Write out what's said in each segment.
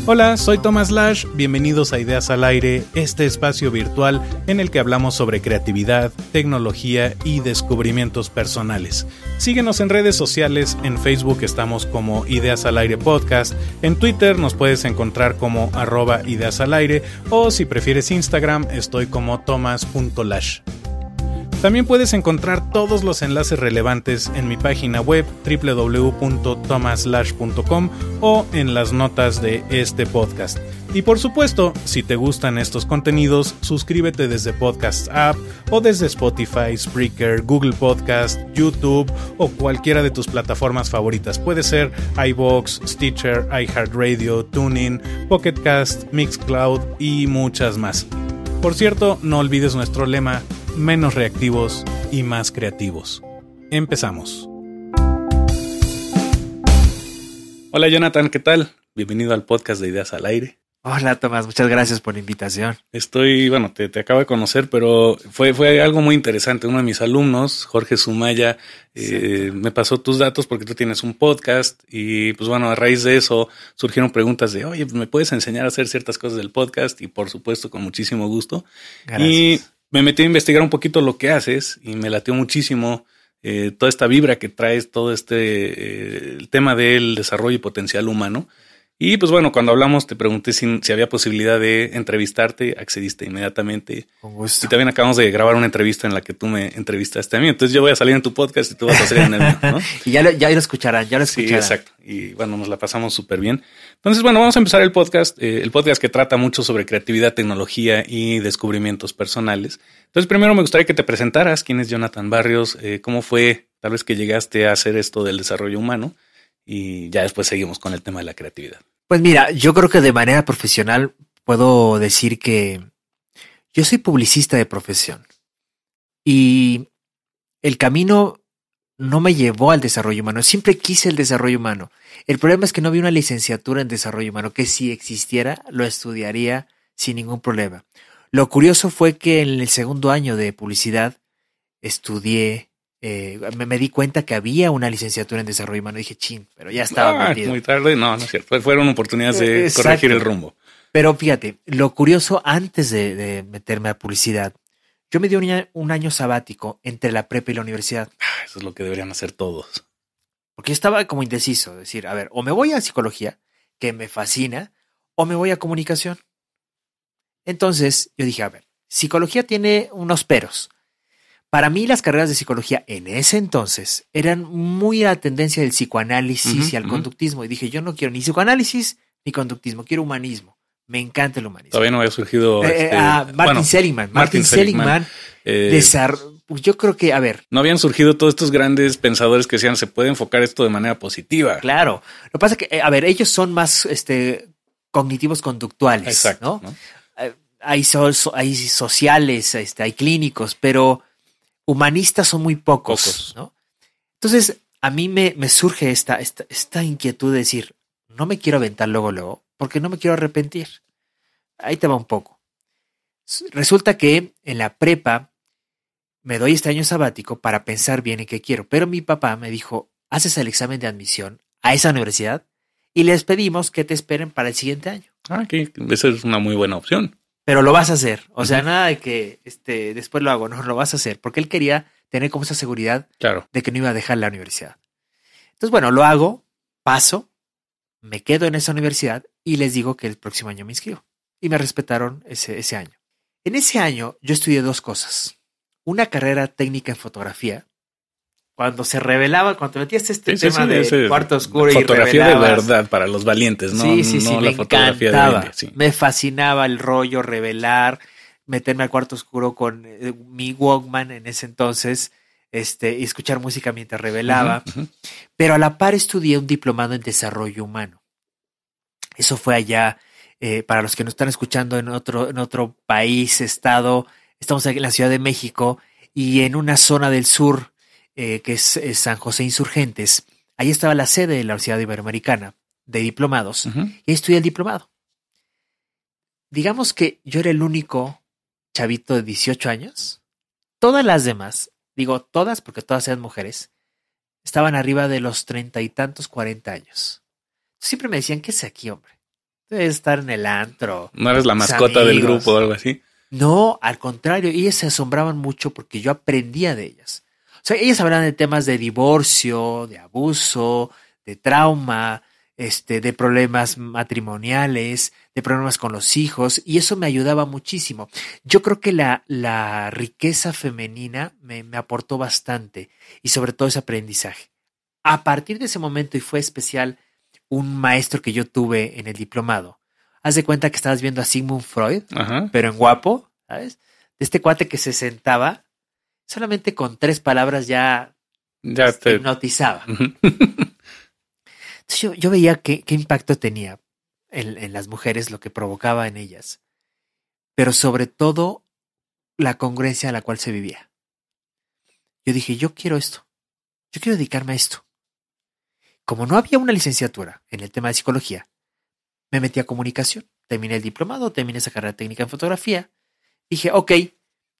Hola, soy Thomas Lash, bienvenidos a Ideas al Aire, este espacio virtual en el que hablamos sobre creatividad, tecnología y descubrimientos personales. Síguenos en redes sociales, en Facebook estamos como Ideas al Aire Podcast, en Twitter nos puedes encontrar como @ideasalaire o si prefieres Instagram estoy como thomas.lash. También puedes encontrar todos los enlaces relevantes en mi página web www.thomaslash.com o en las notas de este podcast. Y por supuesto, si te gustan estos contenidos, suscríbete desde Podcast App o desde Spotify, Spreaker, Google Podcast, YouTube o cualquiera de tus plataformas favoritas. Puede ser iVoox, Stitcher, iHeartRadio, TuneIn, Pocket Cast, Mixcloud y muchas más. Por cierto, no olvides nuestro lema: menos reactivos y más creativos. Empezamos. Hola Jonathan, ¿qué tal? Bienvenido al podcast de Ideas al Aire. Hola Tomás, muchas gracias por la invitación. Te acabo de conocer, pero fue algo muy interesante. Uno de mis alumnos, Jorge Sumaya, me pasó tus datos porque tú tienes un podcast y pues bueno, a raíz de eso surgieron preguntas de, oye, ¿me puedes enseñar a hacer ciertas cosas del podcast? Y por supuesto, con muchísimo gusto. Gracias. Y me metí a investigar un poquito lo que haces y me latió muchísimo toda esta vibra que traes, todo el tema del desarrollo y potencial humano. Y pues bueno, cuando hablamos te pregunté si había posibilidad de entrevistarte, accediste inmediatamente. Con gusto. Y también acabamos de grabar una entrevista en la que tú me entrevistaste a mí. Entonces yo voy a salir en tu podcast y tú vas a salir en el mío, ¿no? Y ya lo escucharán, Sí, exacto. Y bueno, nos la pasamos súper bien. Entonces, bueno, vamos a empezar el podcast que trata mucho sobre creatividad, tecnología y descubrimientos personales. Entonces, primero me gustaría que te presentaras. ¿Quién es Jonathan Barrios? ¿Cómo fue tal vez que llegaste a hacer esto del desarrollo humano? Y ya después seguimos con el tema de la creatividad. Pues mira, yo creo que de manera profesional puedo decir que yo soy publicista de profesión y el camino no me llevó al desarrollo humano. Siempre quise el desarrollo humano. El problema es que no vi una licenciatura en desarrollo humano, que si existiera lo estudiaría sin ningún problema. Lo curioso fue que en el segundo año de publicidad estudié. Me di cuenta que había una licenciatura en desarrollo humano. Dije, chin, pero ya estaba metido. Muy tarde, no es cierto. Fueron oportunidades de corregir el rumbo. Pero fíjate, lo curioso, antes de meterme a publicidad, yo me di un año sabático entre la prepa y la universidad. Eso es lo que deberían hacer todos. Porque yo estaba como indeciso, decir, a ver, o me voy a psicología, que me fascina, o me voy a comunicación. Entonces yo dije, a ver, psicología tiene unos peros. Para mí las carreras de psicología en ese entonces eran muy a la tendencia del psicoanálisis y al conductismo. Y dije, yo no quiero ni psicoanálisis ni conductismo, quiero humanismo. Me encanta el humanismo. Todavía no había surgido... Martin Seligman. Martin Seligman yo creo que, a ver... No habían surgido todos estos grandes pensadores que decían, se puede enfocar esto de manera positiva. Claro. Lo que pasa es que, a ver, ellos son más cognitivos conductuales. Exacto. ¿no? Hay sociales, hay clínicos, pero... humanistas son muy pocos, ¿no? Entonces, a mí me surge esta inquietud de decir, no me quiero aventar luego, porque no me quiero arrepentir. Ahí te va un poco. Resulta que en la prepa me doy este año sabático para pensar bien en qué quiero, pero mi papá me dijo, haces el examen de admisión a esa universidad y les pedimos que te esperen para el siguiente año. Que esa es una muy buena opción. Pero lo vas a hacer. O sea, nada de que después lo hago. No, lo vas a hacer. Porque él quería tener como esa seguridad de que no iba a dejar la universidad. Entonces, bueno, lo hago, paso, me quedo en esa universidad y les digo que el próximo año me inscribo. Y me respetaron ese año. En ese año yo estudié dos cosas. Una carrera técnica en fotografía. Cuando se revelaba, cuando metías tema de cuarto oscuro y fotografía de verdad para los valientes, ¿no? Sí, no me la fotografía encantaba. de sí. Me fascinaba el rollo, revelar, meterme al cuarto oscuro con mi Walkman en ese entonces, y escuchar música mientras revelaba. Pero a la par estudié un diplomado en desarrollo humano. Eso fue allá, para los que nos están escuchando en otro país, estado, estamos aquí en la Ciudad de México y en una zona del sur, que es San José Insurgentes. Ahí estaba la sede de la Universidad Iberoamericana de diplomados. Y ahí estudié el diplomado. Digamos que yo era el único chavito de 18 años. Todas las demás, digo todas porque todas eran mujeres, estaban arriba de los 30 y tantos, 40 años. Siempre me decían, ¿qué es aquí, hombre? debes estar en el antro. No eres la mascota del grupo o algo así. No, al contrario, ellas se asombraban mucho porque yo aprendía de ellas. O sea, ellas hablaban de temas de divorcio, de abuso, de trauma, de problemas matrimoniales, de problemas con los hijos, y eso me ayudaba muchísimo. Yo creo que la riqueza femenina me aportó bastante, y sobre todo ese aprendizaje. A partir de ese momento, y fue especial, un maestro que yo tuve en el diplomado. Haz de cuenta que estabas viendo a Sigmund Freud, Ajá. pero en guapo, ¿sabes? De este cuate que se sentaba, solamente con 3 palabras ya te hipnotizaba. Entonces yo veía qué impacto tenía en las mujeres, lo que provocaba en ellas, pero sobre todo la congruencia a la cual se vivía. Yo dije, yo quiero esto, yo quiero dedicarme a esto. Como no había una licenciatura en el tema de psicología, me metí a comunicación, terminé el diplomado, terminé esa carrera técnica en fotografía. Dije, ok,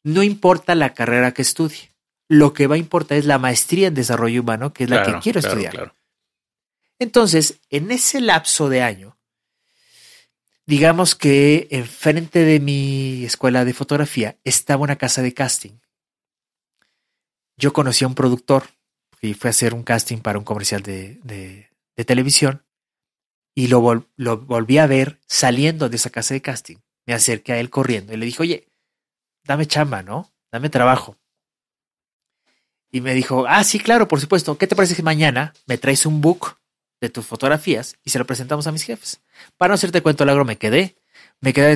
no importa la carrera que estudie, lo que va a importar es la maestría en desarrollo humano, que es la que quiero estudiar. Claro. Entonces, en ese lapso de año, digamos que enfrente de mi escuela de fotografía estaba una casa de casting. Yo conocí a un productor y fue a hacer un casting para un comercial de televisión y lo volví a ver saliendo de esa casa de casting. Me acerqué a él corriendo y le dije, oye, dame chamba, ¿no? Dame trabajo. Y me dijo, sí, claro, por supuesto. ¿Qué te parece que mañana me traes un book de tus fotografías y se lo presentamos a mis jefes? Para no hacerte cuento largo, me quedé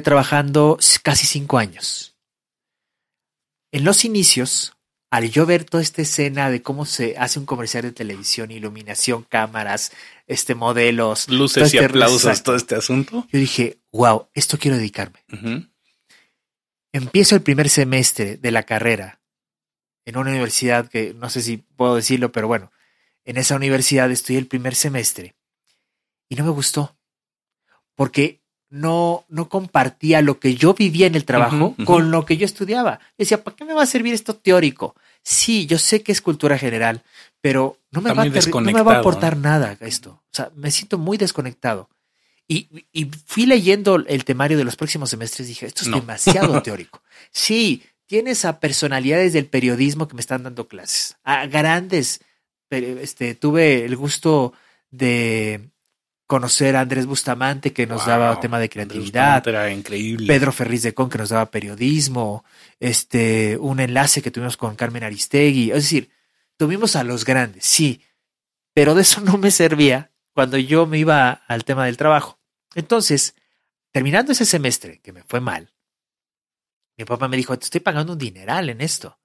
trabajando casi 5 años. En los inicios, al yo ver toda esta escena de cómo se hace un comercial de televisión, iluminación, cámaras, modelos, luces y aplausos, todo este asunto, yo dije, wow, esto quiero dedicarme. Uh-huh. Empiezo el primer semestre de la carrera en una universidad que no sé si puedo decirlo, pero bueno, en esa universidad estudié el primer semestre y no me gustó porque no compartía lo que yo vivía en el trabajo con lo que yo estudiaba. Decía, ¿para qué me va a servir esto teórico? Sí, yo sé que es cultura general, pero no me va a aportar nada esto. O sea, me siento muy desconectado. Y fui leyendo el temario de los próximos semestres y dije, esto es demasiado teórico. Sí, tienes a personalidades del periodismo que me están dando clases, a grandes. Tuve el gusto de conocer a Andrés Bustamante, que nos daba tema de creatividad. Era increíble. Pedro Ferriz de Con, que nos daba periodismo. Un enlace que tuvimos con Carmen Aristegui. Es decir, tuvimos a los grandes, sí, pero de eso no me servía cuando yo me iba al tema del trabajo. Entonces, terminando ese semestre, que me fue mal, mi papá me dijo, te estoy pagando un dineral en esto.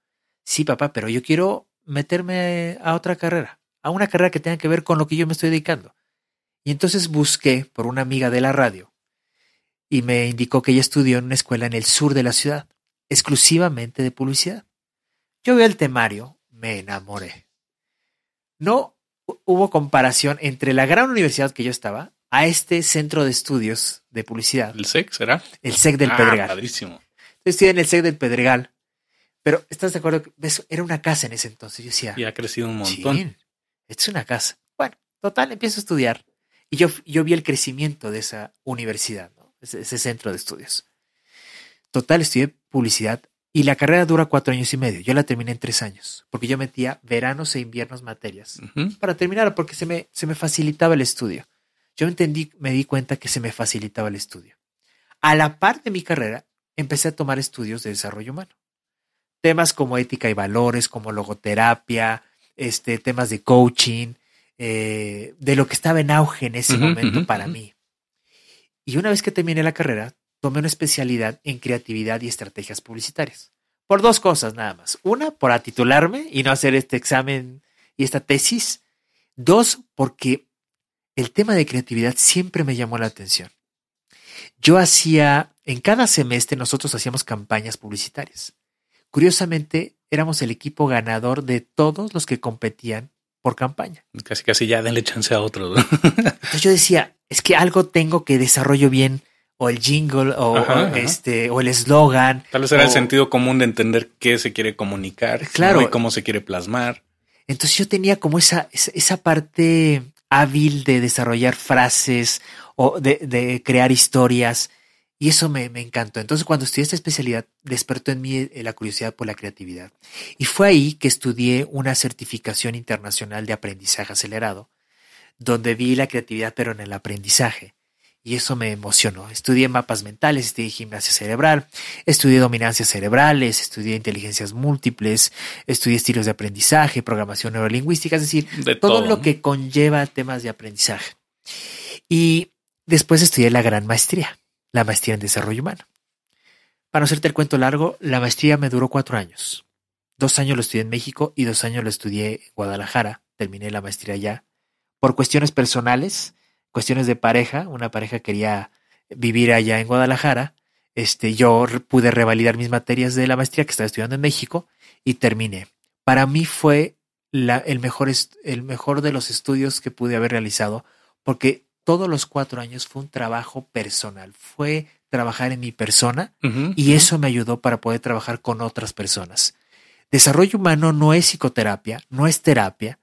Sí, papá, pero yo quiero meterme a otra carrera, a una carrera que tenga que ver con lo que yo me estoy dedicando. Y entonces busqué por una amiga de la radio y me indicó que ella estudió en una escuela en el sur de la ciudad, exclusivamente de publicidad. Yo veo el temario, me enamoré. No hubo comparación entre la gran universidad que yo estaba a este centro de estudios de publicidad. ¿El SEC será? El SEC del Pedregal. Padrísimo. Yo estudié en el SEC del Pedregal, pero ¿estás de acuerdo? Era una casa en ese entonces. Yo decía, y ha crecido un montón. Sí, es una casa. Bueno, total, empiezo a estudiar y yo vi el crecimiento de esa universidad, ¿no? Ese centro de estudios. Total, estudié publicidad y la carrera dura 4 años y medio. Yo la terminé en 3 años, porque yo metía veranos e inviernos materias para terminar, porque se me facilitaba el estudio. Yo me di cuenta que se me facilitaba el estudio. A la par de mi carrera, empecé a tomar estudios de desarrollo humano. Temas como ética y valores, como logoterapia, temas de coaching, de lo que estaba en auge en ese momento para mí. Y una vez que terminé la carrera, tomé una especialidad en creatividad y estrategias publicitarias. Por 2 cosas nada más. Una, por atitularme y no hacer este examen y esta tesis. 2, porque el tema de creatividad siempre me llamó la atención. En cada semestre nosotros hacíamos campañas publicitarias. Curiosamente, éramos el equipo ganador de todos los que competían por campaña. Casi ya denle chance a otros. Entonces yo decía, es que algo tengo que desarrollo bien, o el jingle, o el eslogan. Tal vez era el sentido común de entender qué se quiere comunicar, claro, ¿no? Y cómo se quiere plasmar. Entonces yo tenía como esa parte hábil de desarrollar frases o de crear historias. Y eso me encantó. Entonces, cuando estudié esta especialidad, despertó en mí la curiosidad por la creatividad. Y fue ahí que estudié una certificación internacional de aprendizaje acelerado, donde vi la creatividad, pero en el aprendizaje. Y eso me emocionó. Estudié mapas mentales, estudié gimnasia cerebral, estudié dominancias cerebrales, estudié inteligencias múltiples, estudié estilos de aprendizaje, programación neurolingüística, es decir, todo lo que conlleva temas de aprendizaje. Y después estudié la gran maestría, la maestría en desarrollo humano. Para no hacerte el cuento largo, la maestría me duró 4 años. 2 años lo estudié en México y 2 años lo estudié en Guadalajara. Terminé la maestría allá. Por cuestiones personales, cuestiones de pareja, una pareja quería vivir allá en Guadalajara. Yo pude revalidar mis materias de la maestría que estaba estudiando en México y terminé. Para mí fue el mejor de los estudios que pude haber realizado, porque todos los 4 años fue un trabajo personal, fue trabajar en mi persona y eso me ayudó para poder trabajar con otras personas. Desarrollo humano no es psicoterapia, no es terapia.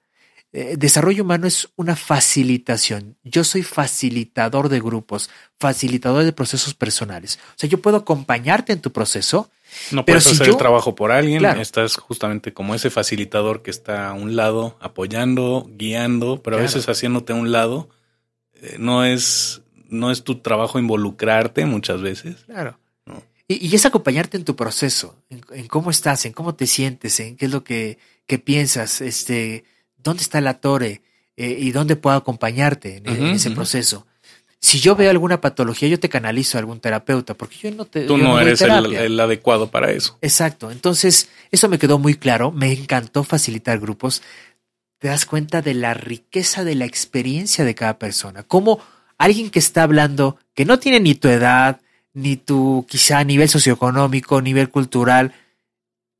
Desarrollo humano es una facilitación. Yo soy facilitador de grupos, facilitador de procesos personales. O sea, yo puedo acompañarte en tu proceso. No puedes hacer el trabajo por alguien, claro. Estás justamente como ese facilitador que está a un lado, apoyando, guiando, pero a veces haciéndote a un lado. No es tu trabajo involucrarte muchas veces. Claro. No. Y es acompañarte en tu proceso, en cómo estás, en cómo te sientes, en qué es lo que piensas, dónde está la torre y dónde puedo acompañarte en ese proceso. Si yo veo alguna patología, yo te canalizo a algún terapeuta, porque yo no te... Tú no eres el adecuado para eso. Exacto. Entonces, eso me quedó muy claro. Me encantó facilitar grupos. Te das cuenta de la riqueza de la experiencia de cada persona. Como alguien que está hablando, que no tiene ni tu edad, ni tu quizá nivel socioeconómico, nivel cultural,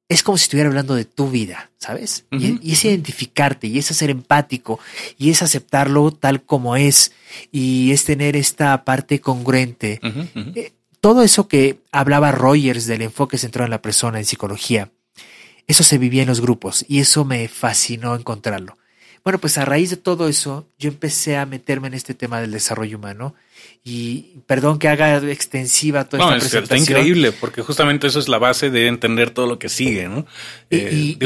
es como si estuviera hablando de tu vida, ¿sabes? Y es identificarte, y es ser empático, y es aceptarlo tal como es, y es tener esta parte congruente. Todo eso que hablaba Rogers del enfoque centrado en la persona en psicología, eso se vivía en los grupos y eso me fascinó encontrarlo. Bueno, pues a raíz de todo eso, yo empecé a meterme en este tema del desarrollo humano y perdón que haga extensiva toda esta presentación. Está increíble, porque justamente eso es la base de entender todo lo que sigue, ¿no?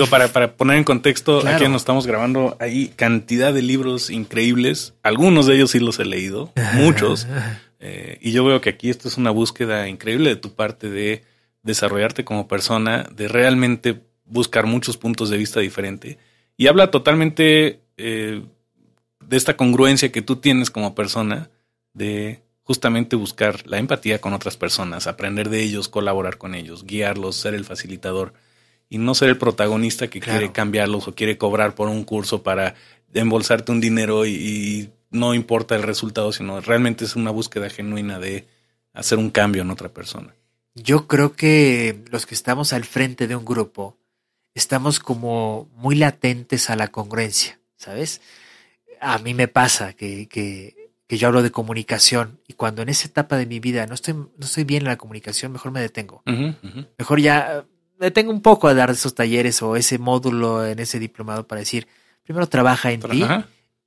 Para poner en contexto, claro. Aquí nos estamos grabando, hay cantidad de libros increíbles, algunos de ellos sí los he leído, muchos, y yo veo que aquí esto es una búsqueda increíble de tu parte de desarrollarte como persona, de realmente buscar muchos puntos de vista diferentes. Y habla totalmente de esta congruencia que tú tienes como persona, de justamente buscar la empatía con otras personas, aprender de ellos, colaborar con ellos, guiarlos, ser el facilitador y no ser el protagonista que quiere cambiarlos o quiere cobrar por un curso para embolsarte un dinero y no importa el resultado, sino realmente es una búsqueda genuina de hacer un cambio en otra persona. Yo creo que los que estamos al frente de un grupo estamos como muy latentes a la congruencia, ¿sabes? A mí me pasa que yo hablo de comunicación y cuando en esa etapa de mi vida no estoy bien en la comunicación, mejor me detengo. Mejor ya me detengo un poco a dar esos talleres o ese módulo en ese diplomado para decir, primero trabaja en ti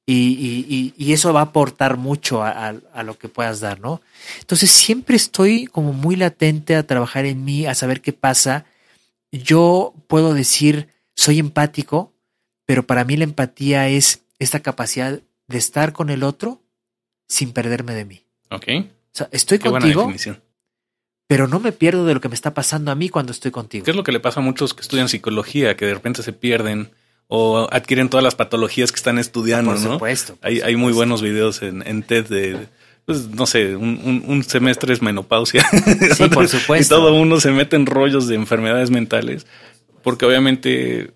y eso va a aportar mucho a lo que puedas dar, ¿no? Entonces siempre estoy como muy latente a trabajar en mí, a saber qué pasa. Yo puedo decir, soy empático, pero para mí la empatía es esta capacidad de estar con el otro sin perderme de mí. Ok. O sea, estoy contigo, pero no me pierdo de lo que me está pasando a mí cuando estoy contigo. ¿Qué es lo que le pasa a muchos que estudian psicología, que de repente se pierden o adquieren todas las patologías que están estudiando, por supuesto, ¿no? Hay muy buenos videos en TED de... Pues no sé, un semestre es menopausia. Sí, por supuesto. Y todo uno se mete en rollos de enfermedades mentales, porque obviamente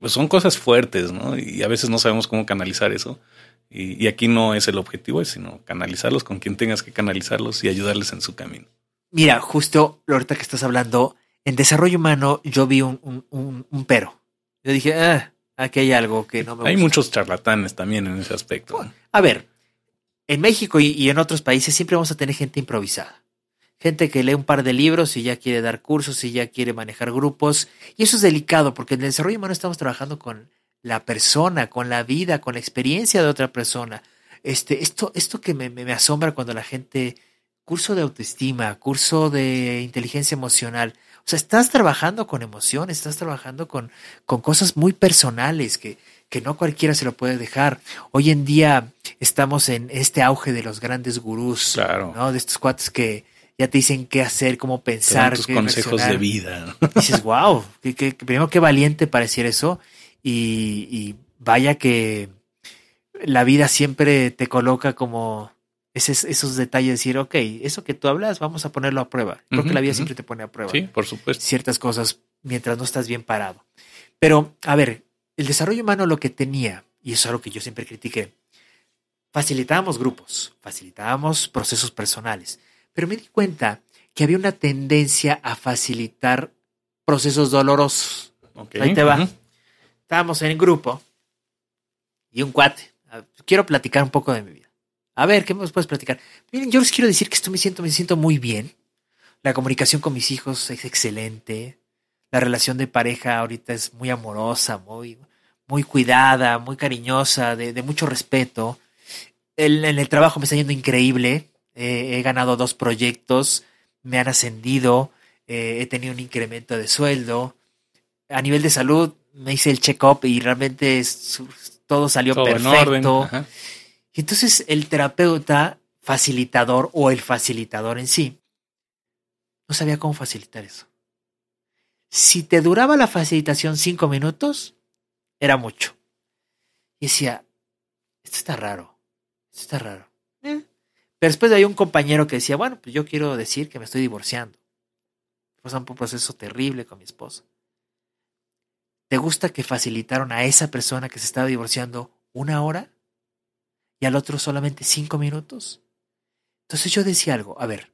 pues son cosas fuertes, ¿no? Y a veces no sabemos cómo canalizar eso. Y aquí no es el objetivo, sino canalizarlos con quien tengas que canalizarlos y ayudarles en su camino. Mira, justo ahorita que estás hablando, en desarrollo humano yo vi un pero. Yo dije, aquí hay algo que no me gusta. Hay muchos charlatanes también en ese aspecto. Bueno, a ver, en México y en otros países siempre vamos a tener gente improvisada. Gente que lee un par de libros y ya quiere dar cursos y ya quiere manejar grupos. Y eso es delicado porque en el desarrollo humano estamos trabajando con la persona, con la vida, con la experiencia de otra persona. Esto que me asombra cuando la gente, curso de autoestima, curso de inteligencia emocional, o sea, estás trabajando con emociones, estás trabajando con cosas muy personales que no cualquiera se lo puede dejar. Hoy en día estamos en este auge de los grandes gurús, claro, ¿no? De estos cuates que ya te dicen qué hacer, cómo pensar, tus qué consejos reaccionar. de vida. Y dices, wow, primero qué valiente pareciera eso. Y vaya que la vida siempre te coloca como esos detalles de decir, ok, eso que tú hablas, vamos a ponerlo a prueba. Creo que la vida siempre te pone a prueba. Sí, por supuesto. Ciertas cosas mientras no estás bien parado. Pero, a ver, el desarrollo humano lo que tenía, y eso es algo que yo siempre critiqué, facilitábamos grupos, facilitábamos procesos personales, pero me di cuenta que había una tendencia a facilitar procesos dolorosos. Okay. Ahí te va. Estábamos en el grupo y un cuate. Quiero platicar un poco de mi vida. A ver, ¿qué me puedes platicar? Miren, yo les quiero decir que me siento muy bien. La comunicación con mis hijos es excelente. La relación de pareja ahorita es muy amorosa, muy cuidada, muy cariñosa, de mucho respeto. En el trabajo me está yendo increíble. He ganado 2 proyectos, me han ascendido, he tenido un incremento de sueldo. A nivel de salud me hice el check-up y realmente todo salió perfecto. Y entonces el terapeuta facilitador o el facilitador en sí no sabía cómo facilitar eso. Si te duraba la facilitación 5 minutos, era mucho. Y decía, esto está raro. Pero después hay un compañero que decía, bueno, pues yo quiero decir que me estoy divorciando. Pasando por un proceso terrible con mi esposa. ¿Te gusta que facilitaron a esa persona que se estaba divorciando 1 hora y al otro solamente 5 minutos? Entonces yo decía algo, a ver,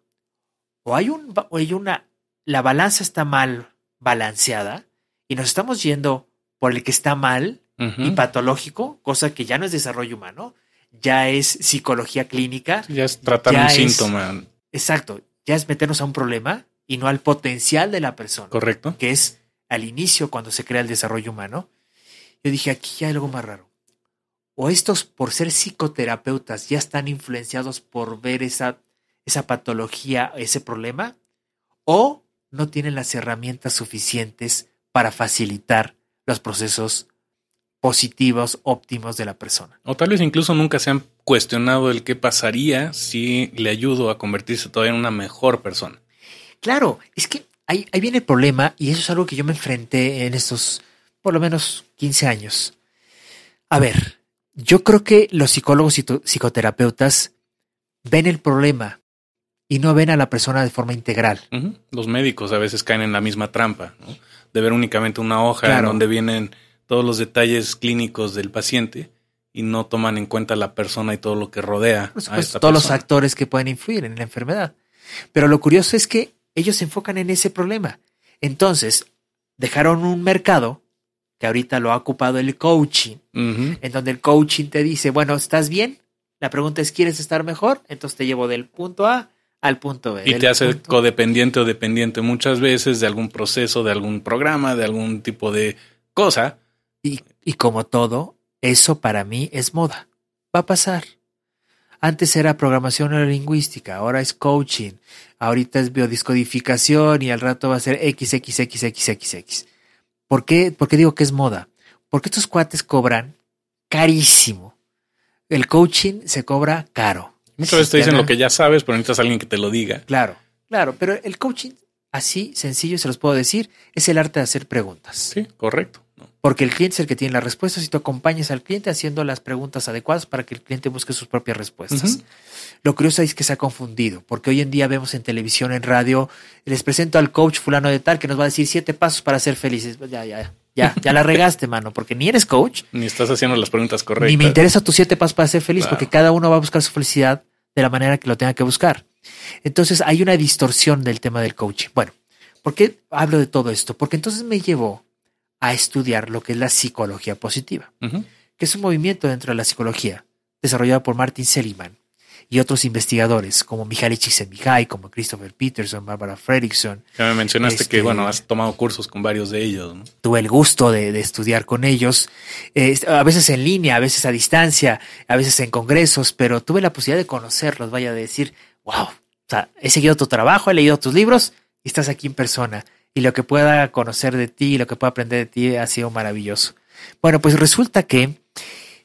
la balanza está mal balanceada y nos estamos yendo por el que está mal y patológico, cosa que ya no es desarrollo humano, ya es psicología clínica. Ya es tratar un síntoma. Exacto, ya es meternos a un problema y no al potencial de la persona. Correcto. Que es al inicio cuando se crea el desarrollo humano. Yo dije, aquí hay algo más raro. O estos, por ser psicoterapeutas, ya están influenciados por ver esa patología, ese problema, o no tienen las herramientas suficientes para facilitar los procesos positivos, óptimos de la persona. O tal vez incluso nunca se han cuestionado el qué pasaría si le ayudo a convertirse todavía en una mejor persona. Claro, es que ahí viene el problema y eso es algo que yo me enfrenté en estos, por lo menos, 15 años. A ver, yo creo que los psicólogos y psicoterapeutas ven el problema y no ven a la persona de forma integral. Los médicos a veces caen en la misma trampa, ¿no? De ver únicamente una hoja en donde vienen todos los detalles clínicos del paciente y no toman en cuenta la persona y todo lo que rodea Por supuesto, a esta todos persona. los factores que pueden influir en la enfermedad. Pero lo curioso es que ellos se enfocan en ese problema. Entonces, dejaron un mercado que ahorita lo ha ocupado el coaching, en donde el coaching te dice, bueno, ¿estás bien? La pregunta es, ¿quieres estar mejor? Entonces te llevo del punto A al punto B. Y te hace codependiente o dependiente muchas veces de algún proceso, de algún programa, de algún tipo de cosa. Y como todo, eso para mí es moda. Va a pasar. Antes era programación neurolingüística, ahora es coaching, ahorita es biodiscodificación y al rato va a ser XXXXXX. ¿Por qué digo que es moda? Porque estos cuates cobran carísimo. El coaching se cobra caro. Muchas veces te dicen lo que ya sabes, pero necesitas a alguien que te lo diga. Claro, pero el coaching, así sencillo se los puedo decir, es el arte de hacer preguntas. Sí, correcto. Porque el cliente es el que tiene las respuestas y tú acompañas al cliente haciendo las preguntas adecuadas para que el cliente busque sus propias respuestas. Lo curioso es que se ha confundido, porque hoy en día vemos en televisión, en radio, les presento al coach fulano de tal que nos va a decir 7 pasos para ser felices. Ya la regaste, mano, porque ni eres coach. Ni estás haciendo las preguntas correctas. Ni me interesa tus 7 pasos para ser feliz, porque cada uno va a buscar su felicidad de la manera que lo tenga que buscar. Entonces hay una distorsión del tema del coaching. Bueno, ¿por qué hablo de todo esto? Porque entonces me llevó a estudiar lo que es la psicología positiva, que es un movimiento dentro de la psicología desarrollado por Martin Seligman, y otros investigadores como Mihaly Csikszentmihalyi, como Christopher Peterson, Barbara Fredrickson. Ya me mencionaste que, has tomado cursos con varios de ellos, ¿no? Tuve el gusto de estudiar con ellos, a veces en línea, a veces a distancia, a veces en congresos, pero tuve la posibilidad de conocerlos, vaya, de decir, wow, o sea, he seguido tu trabajo, he leído tus libros y estás aquí en persona. Y lo que pueda conocer de ti, lo que pueda aprender de ti ha sido maravilloso. Bueno, pues resulta que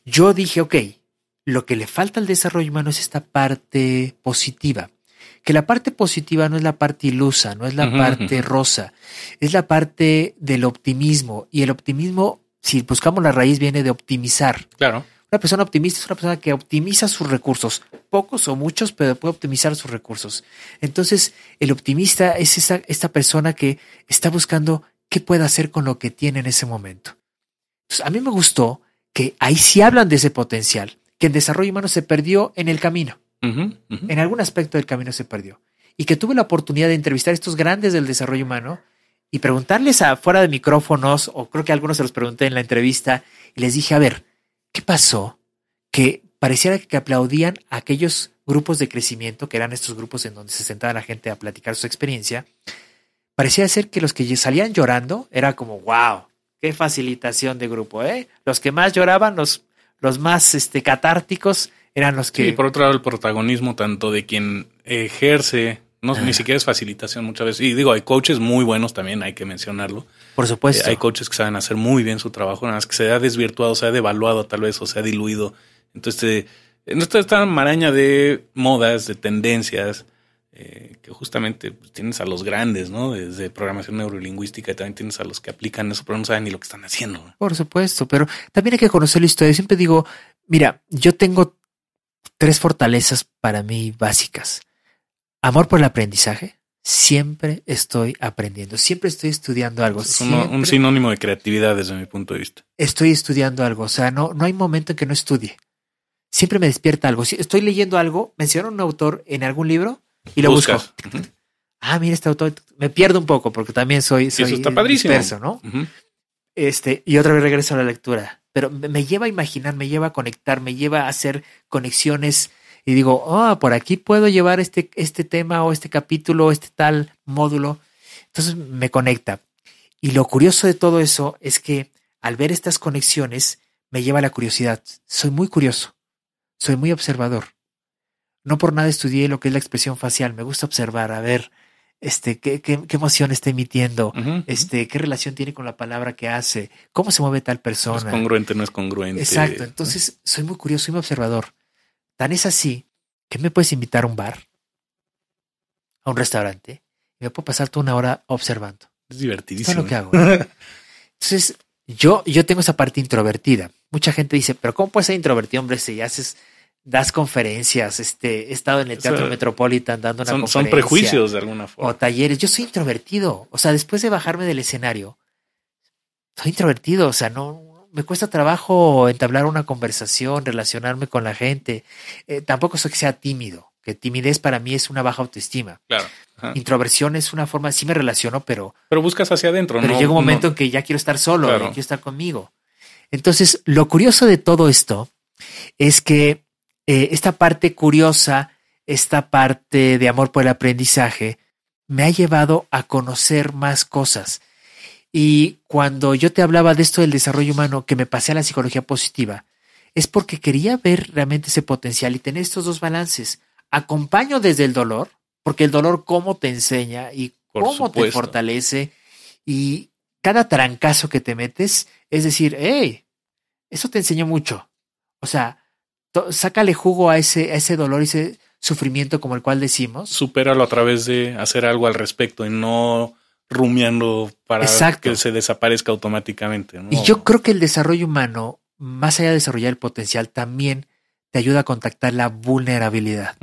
yo dije, ok, lo que le falta al desarrollo humano es esta parte positiva. Que la parte positiva no es la parte ilusa, no es la parte rosa, es la parte del optimismo. Y el optimismo, si buscamos la raíz, viene de optimizar. Claro. Una persona optimista es una persona que optimiza sus recursos, pocos o muchos, pero puede optimizar sus recursos. Entonces, el optimista es esta persona que está buscando qué puede hacer con lo que tiene en ese momento. Entonces, a mí me gustó que ahí sí hablan de ese potencial, que el desarrollo humano se perdió en el camino. En algún aspecto del camino se perdió. Y que tuve la oportunidad de entrevistar a estos grandes del desarrollo humano y preguntarles afuera de micrófonos, o creo que a algunos se los pregunté en la entrevista, y les dije, a ver, ¿qué pasó? Que pareciera que aplaudían a aquellos grupos de crecimiento, que eran estos grupos en donde se sentaba la gente a platicar su experiencia. Parecía ser que los que salían llorando era como, wow, qué facilitación de grupo, ¿eh? Los que más lloraban, los más catárticos, eran los que... Sí, por otro lado, el protagonismo tanto de quien ejerce, ni siquiera es facilitación muchas veces. Y digo, hay coaches muy buenos también, hay que mencionarlo. Por supuesto. Hay coaches que saben hacer muy bien su trabajo, nada más que se ha desvirtuado, se ha devaluado tal vez, o se ha diluido. Entonces, esta maraña de modas, de tendencias, que justamente tienes a los grandes, ¿no? Desde programación neurolingüística, y también tienes a los que aplican eso, pero no saben ni lo que están haciendo, ¿no? Por supuesto, pero también hay que conocer la historia. Siempre digo, mira, yo tengo 3 fortalezas para mí básicas. Amor por el aprendizaje. Siempre estoy aprendiendo, siempre estoy estudiando algo. Es un sinónimo de creatividad desde mi punto de vista. Estoy estudiando algo, o sea, no hay momento en que no estudie. Siempre me despierta algo. Si estoy leyendo algo, menciono a un autor en algún libro y lo busco. Mira, este autor, me pierdo un poco porque también soy eso está padrísimo. Disperso, ¿no? Y otra vez regreso a la lectura. Pero me lleva a imaginar, me lleva a conectar, me lleva a hacer conexiones. Y digo, por aquí puedo llevar este tema o este capítulo o este tal módulo. Entonces me conecta. Y lo curioso de todo eso es que al ver estas conexiones me lleva a la curiosidad. Soy muy curioso. Soy muy observador. No por nada estudié lo que es la expresión facial. Me gusta observar, a ver, qué emoción está emitiendo, qué relación tiene con la palabra que hace, cómo se mueve tal persona. Es congruente, no es congruente. Exacto. Entonces soy muy curioso, soy muy observador. Tan es así que me puedes invitar a un bar, a un restaurante, y me puedo pasar toda una hora observando. Es divertidísimo. Esto es lo que hago. Entonces, yo tengo esa parte introvertida. Mucha gente dice, pero ¿cómo puedes ser introvertido, hombre, si das conferencias, he estado en el Teatro Metropolitan dando una conferencia. Son prejuicios de alguna forma. O talleres. Yo soy introvertido. O sea, después de bajarme del escenario, soy introvertido. O sea, no me cuesta trabajo entablar una conversación, relacionarme con la gente. Tampoco soy que sea tímido, que timidez para mí es una baja autoestima. Claro. Introversión es una forma, sí me relaciono, pero buscas hacia adentro, pero llega un momento en que ya quiero estar solo, claro. quiero estar conmigo. Entonces, lo curioso de todo esto es que esta parte curiosa, esta parte de amor por el aprendizaje, me ha llevado a conocer más cosas. Y cuando yo te hablaba de esto del desarrollo humano, que me pasé a la psicología positiva, es porque quería ver realmente ese potencial y tener estos dos balances. Acompaño desde el dolor, porque el dolor cómo te enseña y cómo te fortalece. Y cada trancazo que te metes es decir, hey, eso te enseñó mucho. O sea, sácale jugo a ese dolor, ese sufrimiento como el cual decimos. Supéralo a través de hacer algo al respecto y no rumiando para que se desaparezca automáticamente, ¿no? Y yo creo que el desarrollo humano, más allá de desarrollar el potencial, también te ayuda a contactar la vulnerabilidad.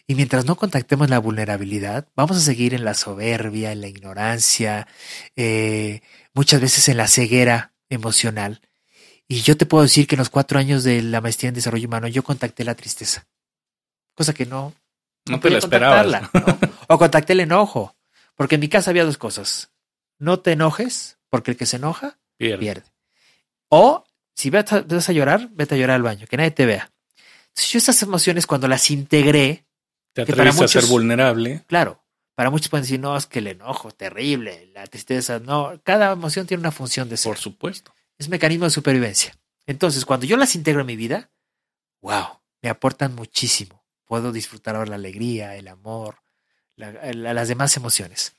Y mientras no contactemos la vulnerabilidad, vamos a seguir en la soberbia, en la ignorancia, muchas veces en la ceguera emocional. Y yo te puedo decir que en los 4 años de la maestría en desarrollo humano yo contacté la tristeza. Cosa que no te la esperabas, ¿no? O contacté el enojo. Porque en mi casa había 2 cosas. No te enojes, porque el que se enoja, pierde. O si vas a llorar, vete a llorar al baño, que nadie te vea. Entonces, yo estas emociones cuando las integré, te atreviste a ser vulnerable. Claro, para muchos pueden decir, no, es que el enojo, terrible, la tristeza, no, cada emoción tiene una función de ser. Por supuesto. Es mecanismo de supervivencia. Entonces, cuando yo las integro en mi vida, wow, me aportan muchísimo. Puedo disfrutar ahora la alegría, el amor, las demás emociones.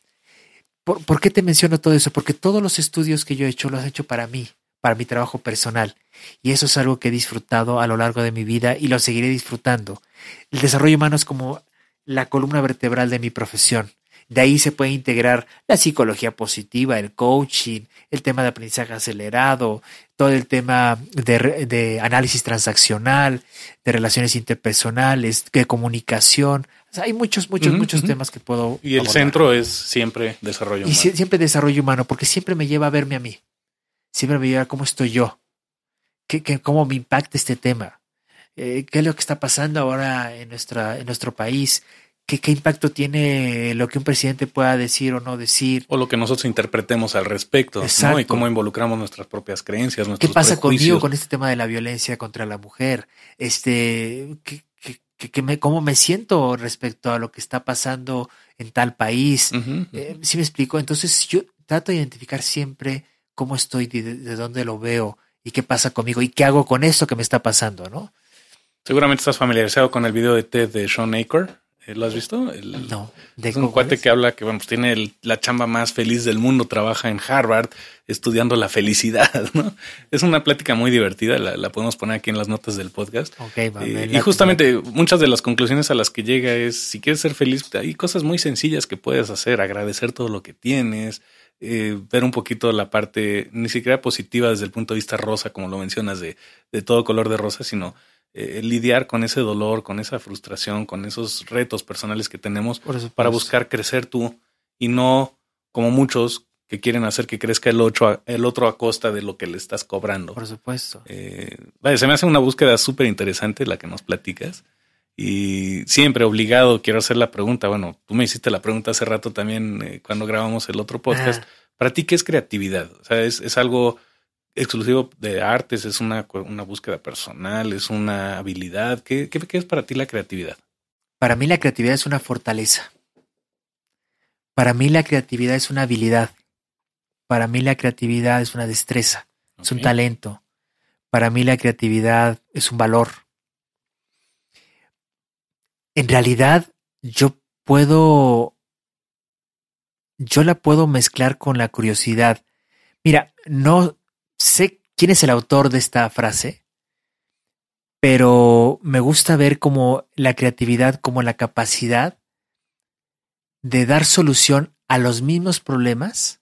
¿Por qué te menciono todo eso? Porque todos los estudios que yo he hecho los he hecho para mí, para mi trabajo personal. Y eso es algo que he disfrutado a lo largo de mi vida y lo seguiré disfrutando. El desarrollo humano es como la columna vertebral de mi profesión. De ahí se puede integrar la psicología positiva, el coaching, el tema de aprendizaje acelerado, todo el tema de análisis transaccional, de relaciones interpersonales, de comunicación. O sea, hay muchos temas que puedo Y el abordar. centro es siempre desarrollo humano. Y siempre desarrollo humano, porque siempre me lleva a verme a mí. Siempre me lleva a cómo estoy yo. Cómo me impacta este tema. ¿Qué es lo que está pasando ahora en nuestro país? ¿Qué impacto tiene lo que un presidente pueda decir o no decir? O lo que nosotros interpretemos al respecto, ¿no? Y cómo involucramos nuestras propias creencias, nuestros ¿Qué pasa prejuicios. conmigo con este tema de la violencia contra la mujer? ¿Cómo me siento respecto a lo que está pasando en tal país? ¿Sí me explico? Entonces yo trato de identificar siempre cómo estoy, de dónde lo veo y qué pasa conmigo y qué hago con esto que me está pasando, ¿no? Seguramente estás familiarizado con el video de TED de Sean Aker. ¿Lo has visto? No. Es un cuate que habla que pues, tiene la chamba más feliz del mundo, trabaja en Harvard estudiando la felicidad, ¿no? Es una plática muy divertida, la podemos poner aquí en las notas del podcast. Okay, y justamente muchas de las conclusiones a las que llega es, si quieres ser feliz, hay cosas muy sencillas que puedes hacer, agradecer todo lo que tienes, ver un poquito la parte, ni siquiera positiva desde el punto de vista rosa, como lo mencionas, de todo color de rosa, sino lidiar con ese dolor, con esa frustración, con esos retos personales que tenemos para buscar crecer tú y no como muchos que quieren hacer que crezca el otro a costa de lo que le estás cobrando. Por supuesto. Se me hace una búsqueda súper interesante la que nos platicas y siempre obligado quiero hacer la pregunta. Bueno, tú me hiciste la pregunta hace rato también cuando grabamos el otro podcast. ¿Para ti qué es creatividad? O sea, es algo exclusivo de artes, es una búsqueda personal, es una habilidad. ¿Qué es para ti la creatividad? Para mí la creatividad es una fortaleza. Para mí la creatividad es una habilidad. Para mí la creatividad es una destreza, es un talento. Para mí la creatividad es un valor. En realidad yo la puedo mezclar con la curiosidad. Mira, no sé quién es el autor de esta frase, pero me gusta ver como la creatividad como la capacidad de dar solución a los mismos problemas,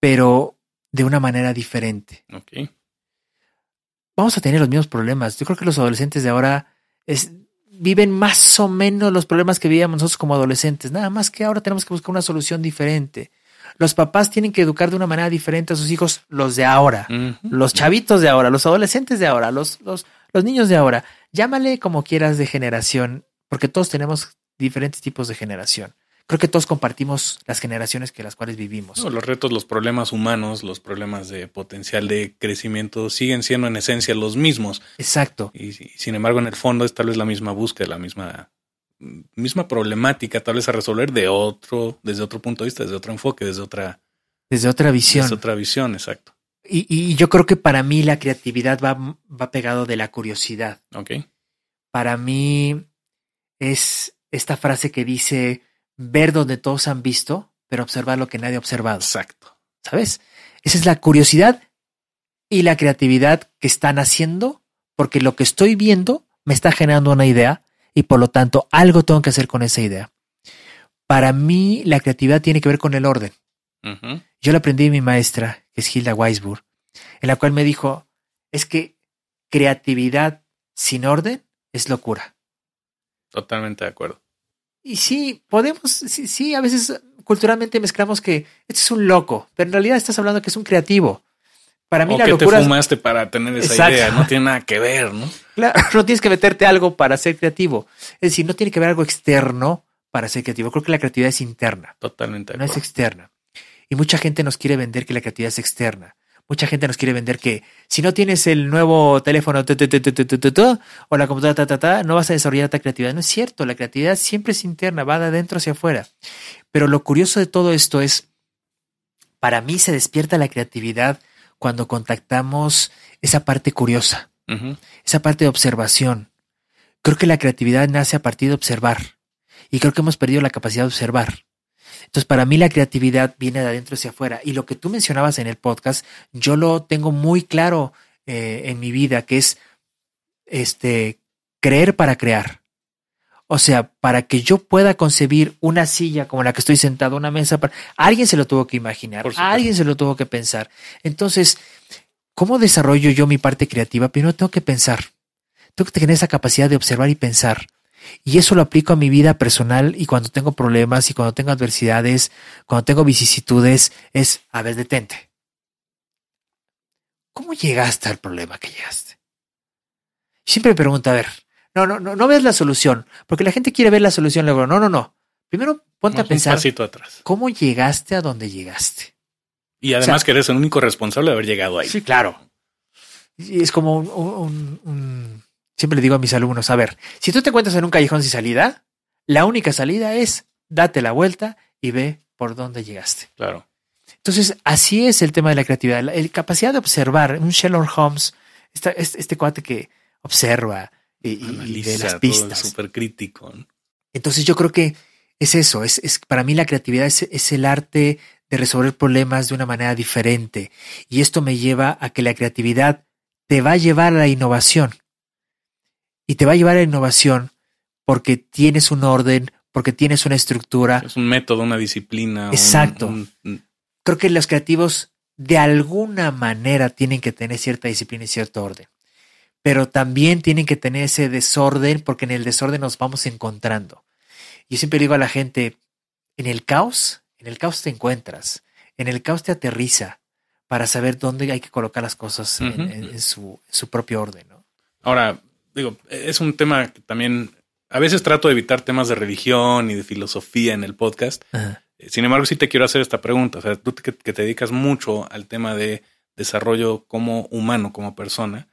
pero de una manera diferente. Okay. Vamos a tener los mismos problemas. Yo creo que los adolescentes de ahora viven más o menos los problemas que vivíamos nosotros como adolescentes, nada más que ahora tenemos que buscar una solución diferente. Los papás tienen que educar de una manera diferente a sus hijos, los de ahora, los chavitos de ahora, los adolescentes de ahora, los niños de ahora. Llámale como quieras de generación, porque todos tenemos diferentes tipos de generación. Creo que todos compartimos las generaciones que las cuales vivimos. No, los retos, los problemas humanos, los problemas de potencial de crecimiento siguen siendo en esencia los mismos. Exacto. Y sin embargo, en el fondo es tal vez la misma búsqueda, la misma problemática, tal vez a resolver desde otro punto de vista, desde otro enfoque, desde otra visión. Desde otra visión, exacto. Y yo creo que para mí la creatividad va pegado de la curiosidad. Okay. Para mí es esta frase que dice ver donde todos han visto, pero observar lo que nadie ha observado. Exacto. ¿Sabes? Esa es la curiosidad y la creatividad que están haciendo, porque lo que estoy viendo me está generando una idea y por lo tanto algo tengo que hacer con esa idea. Para mí la creatividad tiene que ver con el orden. Uh-huh. Yo lo aprendí de mi maestra, que es Hilda Weisburg, en la cual me dijo, es que creatividad sin orden es locura. Totalmente de acuerdo. Y sí, sí, a veces culturalmente mezclamos que este es un loco, pero en realidad estás hablando que es un creativo. Para mí la locura... te fumaste para tener esa idea, no tiene nada que ver, ¿no? Claro, no tienes que meterte algo para ser creativo. Es decir, no tiene que haber algo externo para ser creativo. Creo que la creatividad es interna. Totalmente de acuerdo. No es externa. Y mucha gente nos quiere vender que la creatividad es externa. mucha gente nos quiere vender que si no tienes el nuevo teléfono o la computadora no vas a desarrollar ta creatividad. No es cierto, la creatividad siempre es interna, va de adentro hacia afuera. Pero lo curioso de todo esto es, para mí se despierta la creatividad cuando contactamos esa parte curiosa, esa parte de observación. Creo que la creatividad nace a partir de observar y creo que hemos perdido la capacidad de observar. Entonces, para mí la creatividad viene de adentro hacia afuera. Y lo que tú mencionabas en el podcast, yo lo tengo muy claro en mi vida, que es creer para crear. O sea, para que yo pueda concebir una silla como la que estoy sentado, una mesa, alguien se lo tuvo que imaginar, alguien se lo tuvo que pensar. Entonces, ¿cómo desarrollo yo mi parte creativa? Primero tengo que pensar. Tengo que tener esa capacidad de observar y pensar. Y eso lo aplico a mi vida personal y cuando tengo problemas y cuando tengo adversidades, cuando tengo vicisitudes, es, a ver, detente. ¿Cómo llegaste al problema que llegaste? Siempre me pregunto, a ver, no ves la solución, porque la gente quiere ver la solución luego. No. Primero ponte a pensar, un pasito atrás. ¿Cómo llegaste a donde llegaste? Y además que eres el único responsable de haber llegado ahí. Sí, claro. Y es como siempre le digo a mis alumnos, a ver, si tú te encuentras en un callejón sin salida, la única salida es date la vuelta y ve por dónde llegaste. Claro. Entonces, así es el tema de la creatividad. La capacidad de observar, un Sherlock Holmes, este cuate que observa y ve las pistas. Súper crítico, ¿no? Entonces, yo creo que es eso. Para mí la creatividad es el arte de resolver problemas de una manera diferente. Y esto me lleva a que la creatividad te va a llevar a la innovación. Y te va a llevar a la innovación porque tienes un orden, porque tienes una estructura. Es un método, una disciplina. Exacto. Creo que los creativos de alguna manera tienen que tener cierta disciplina y cierto orden. Pero también tienen que tener ese desorden porque en el desorden nos vamos encontrando. Yo siempre digo a la gente, en el caos te encuentras. En el caos te aterriza para saber dónde hay que colocar las cosas en su propio orden, ¿no? Ahora, digo, es un tema que también a veces trato de evitar temas de religión y de filosofía en el podcast. Ajá. Sin embargo, sí te quiero hacer esta pregunta. O sea, tú que te dedicas mucho al tema de desarrollo como humano, como persona,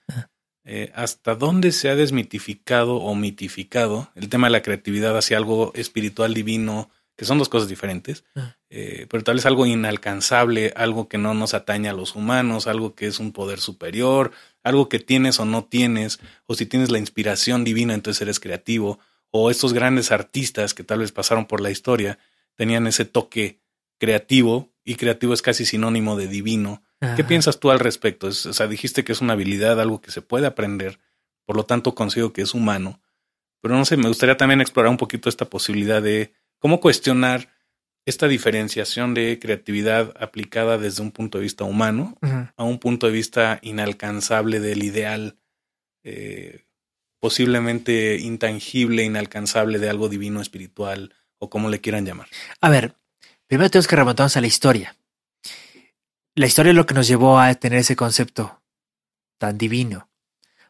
¿hasta dónde se ha desmitificado o mitificado el tema de la creatividad hacia algo espiritual divino, que son dos cosas diferentes, pero tal vez algo inalcanzable, algo que no nos atañe a los humanos, algo que es un poder superior, algo que tienes o no tienes, o si tienes la inspiración divina, entonces eres creativo, o estos grandes artistas que tal vez pasaron por la historia, tenían ese toque creativo, y creativo es casi sinónimo de divino. Ajá. ¿Qué piensas tú al respecto? O sea, dijiste que es una habilidad, algo que se puede aprender, por lo tanto considero que es humano, pero no sé, me gustaría también explorar un poquito esta posibilidad de cómo cuestionar esta diferenciación de creatividad aplicada desde un punto de vista humano a un punto de vista inalcanzable del ideal, posiblemente intangible, inalcanzable de algo divino, espiritual, o como le quieran llamar. A ver, primero tenemos que remontarnos a la historia. La historia es lo que nos llevó a tener ese concepto tan divino,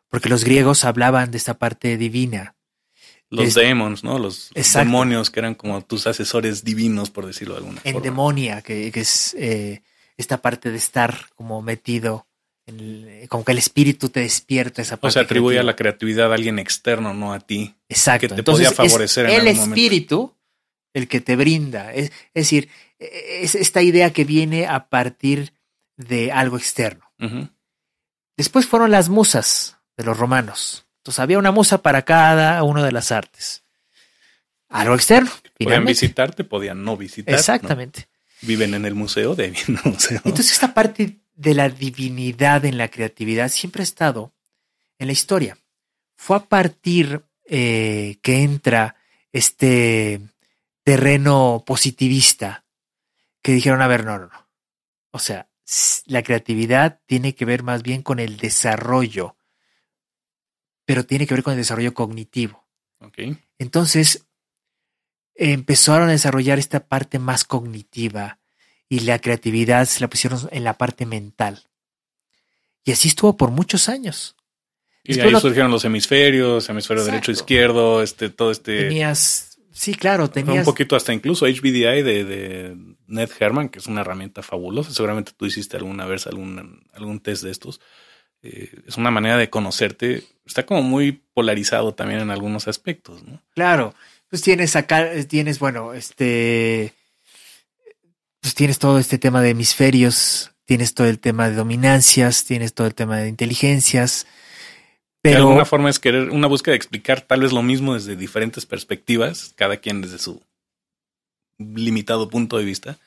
porque los griegos hablaban de esta parte divina. Los demons, ¿no? Los demonios que eran como tus asesores divinos, por decirlo de alguna forma. Endemonia, que es esta parte de estar como metido, como que el espíritu te despierta esa parte. O sea, atribuye a la creatividad a alguien externo, no a ti. Exacto. Que te podía favorecer en algún momento. El espíritu el que te brinda. Es decir, es esta idea que viene a partir de algo externo. Después fueron las musas de los romanos. Entonces había una musa para cada una de las artes. Algo externo. Podían visitarte, podían no visitar. Exactamente. ¿No? Viven en el museo, de bien el museo. Entonces esta parte de la divinidad en la creatividad siempre ha estado en la historia. Fue a partir que entra este terreno positivista que dijeron, a ver, no. O sea, la creatividad tiene que ver más bien con el desarrollo, pero tiene que ver con el desarrollo cognitivo. Okay. Entonces, empezaron a desarrollar esta parte más cognitiva y la creatividad se la pusieron en la parte mental. Y así estuvo por muchos años. Y de ahí surgieron los hemisferios, hemisferio Exacto. derecho, izquierdo, todo este... Tenías Sí, claro, Fue un poquito hasta incluso HBDI de Ned Herman, que es una herramienta fabulosa. Seguramente tú hiciste alguna vez algún test de estos. Es una manera de conocerte. Está como muy polarizado también en algunos aspectos, ¿no? Claro, pues pues tienes todo este tema de hemisferios, tienes todo el tema de dominancias, tienes todo el tema de inteligencias, pero de alguna forma es querer una búsqueda de explicar tal vez lo mismo desde diferentes perspectivas, cada quien desde su limitado punto de vista.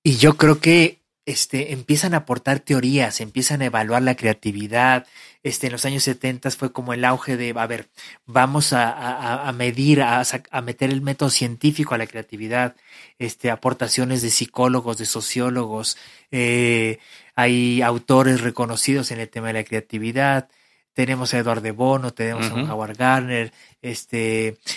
Y yo creo que empiezan a aportar teorías, empiezan a evaluar la creatividad. En los años 70 fue como el auge de, a ver, vamos a medir, a meter el método científico a la creatividad, aportaciones de psicólogos, de sociólogos, hay autores reconocidos en el tema de la creatividad. Tenemos a Edward de Bono, tenemos a Howard Gardner,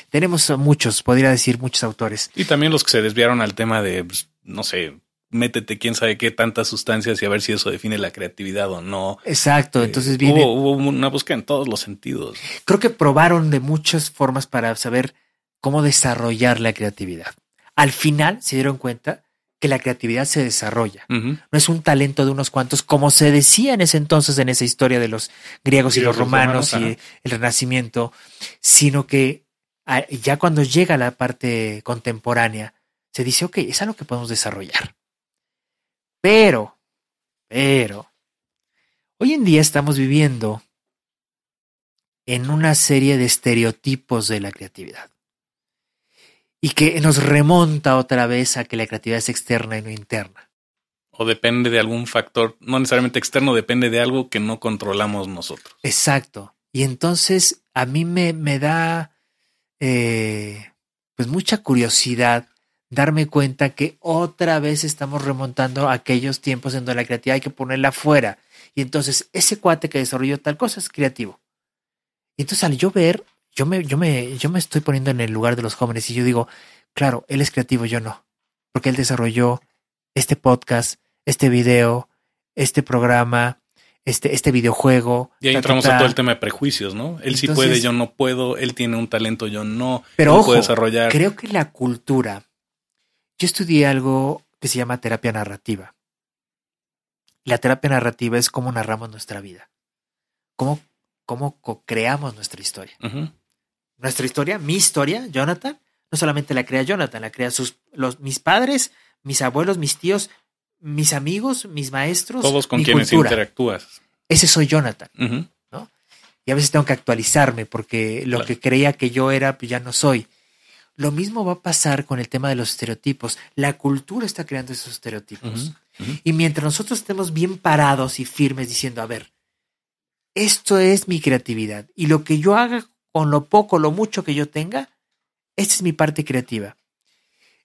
tenemos a muchos, podría decir muchos autores. Y también los que se desviaron al tema de, pues, no sé, métete quién sabe qué tantas sustancias y a ver si eso define la creatividad o no. Exacto, entonces viene... Hubo una búsqueda en todos los sentidos. Creo que probaron de muchas formas para saber cómo desarrollar la creatividad. Al final se dieron cuenta que la creatividad se desarrolla. No es un talento de unos cuantos, como se decía en ese entonces, en esa historia de los griegos y los romanos y el Renacimiento, sino que ya cuando llega la parte contemporánea, se dice, ok, es algo que podemos desarrollar. Pero, hoy en día estamos viviendo en una serie de estereotipos de la creatividad. Y que nos remonta otra vez a que la creatividad es externa y no interna. O depende de algún factor, no necesariamente externo, depende de algo que no controlamos nosotros. Exacto. Y entonces a mí me da pues mucha curiosidad darme cuenta que otra vez estamos remontando a aquellos tiempos en donde la creatividad hay que ponerla afuera. Y entonces ese cuate que desarrolló tal cosa es creativo. Y entonces al yo ver, yo me estoy poniendo en el lugar de los jóvenes y yo digo, claro, él es creativo, yo no. Porque él desarrolló este podcast, este video, este programa, este videojuego. Y ahí entramos a todo el tema de prejuicios, ¿no? Él entonces, sí puede, yo no puedo. Él tiene un talento, yo no. Pero él ojo, puede desarrollar. Creo que la cultura... Yo estudié algo que se llama terapia narrativa. La terapia narrativa es cómo narramos nuestra vida. Cómo co-creamos nuestra historia. Nuestra historia, mi historia, Jonathan, no solamente la crea Jonathan, la crea mis padres, mis abuelos, mis tíos, mis amigos, mis maestros. Todos con quienes interactúas. Ese soy Jonathan, ¿no? Y a veces tengo que actualizarme porque lo que creía que yo era, pues ya no soy. Lo mismo va a pasar con el tema de los estereotipos. La cultura está creando esos estereotipos. Y mientras nosotros estemos bien parados y firmes diciendo, a ver, esto es mi creatividad. Y lo que yo haga con lo poco, lo mucho que yo tenga, esta es mi parte creativa.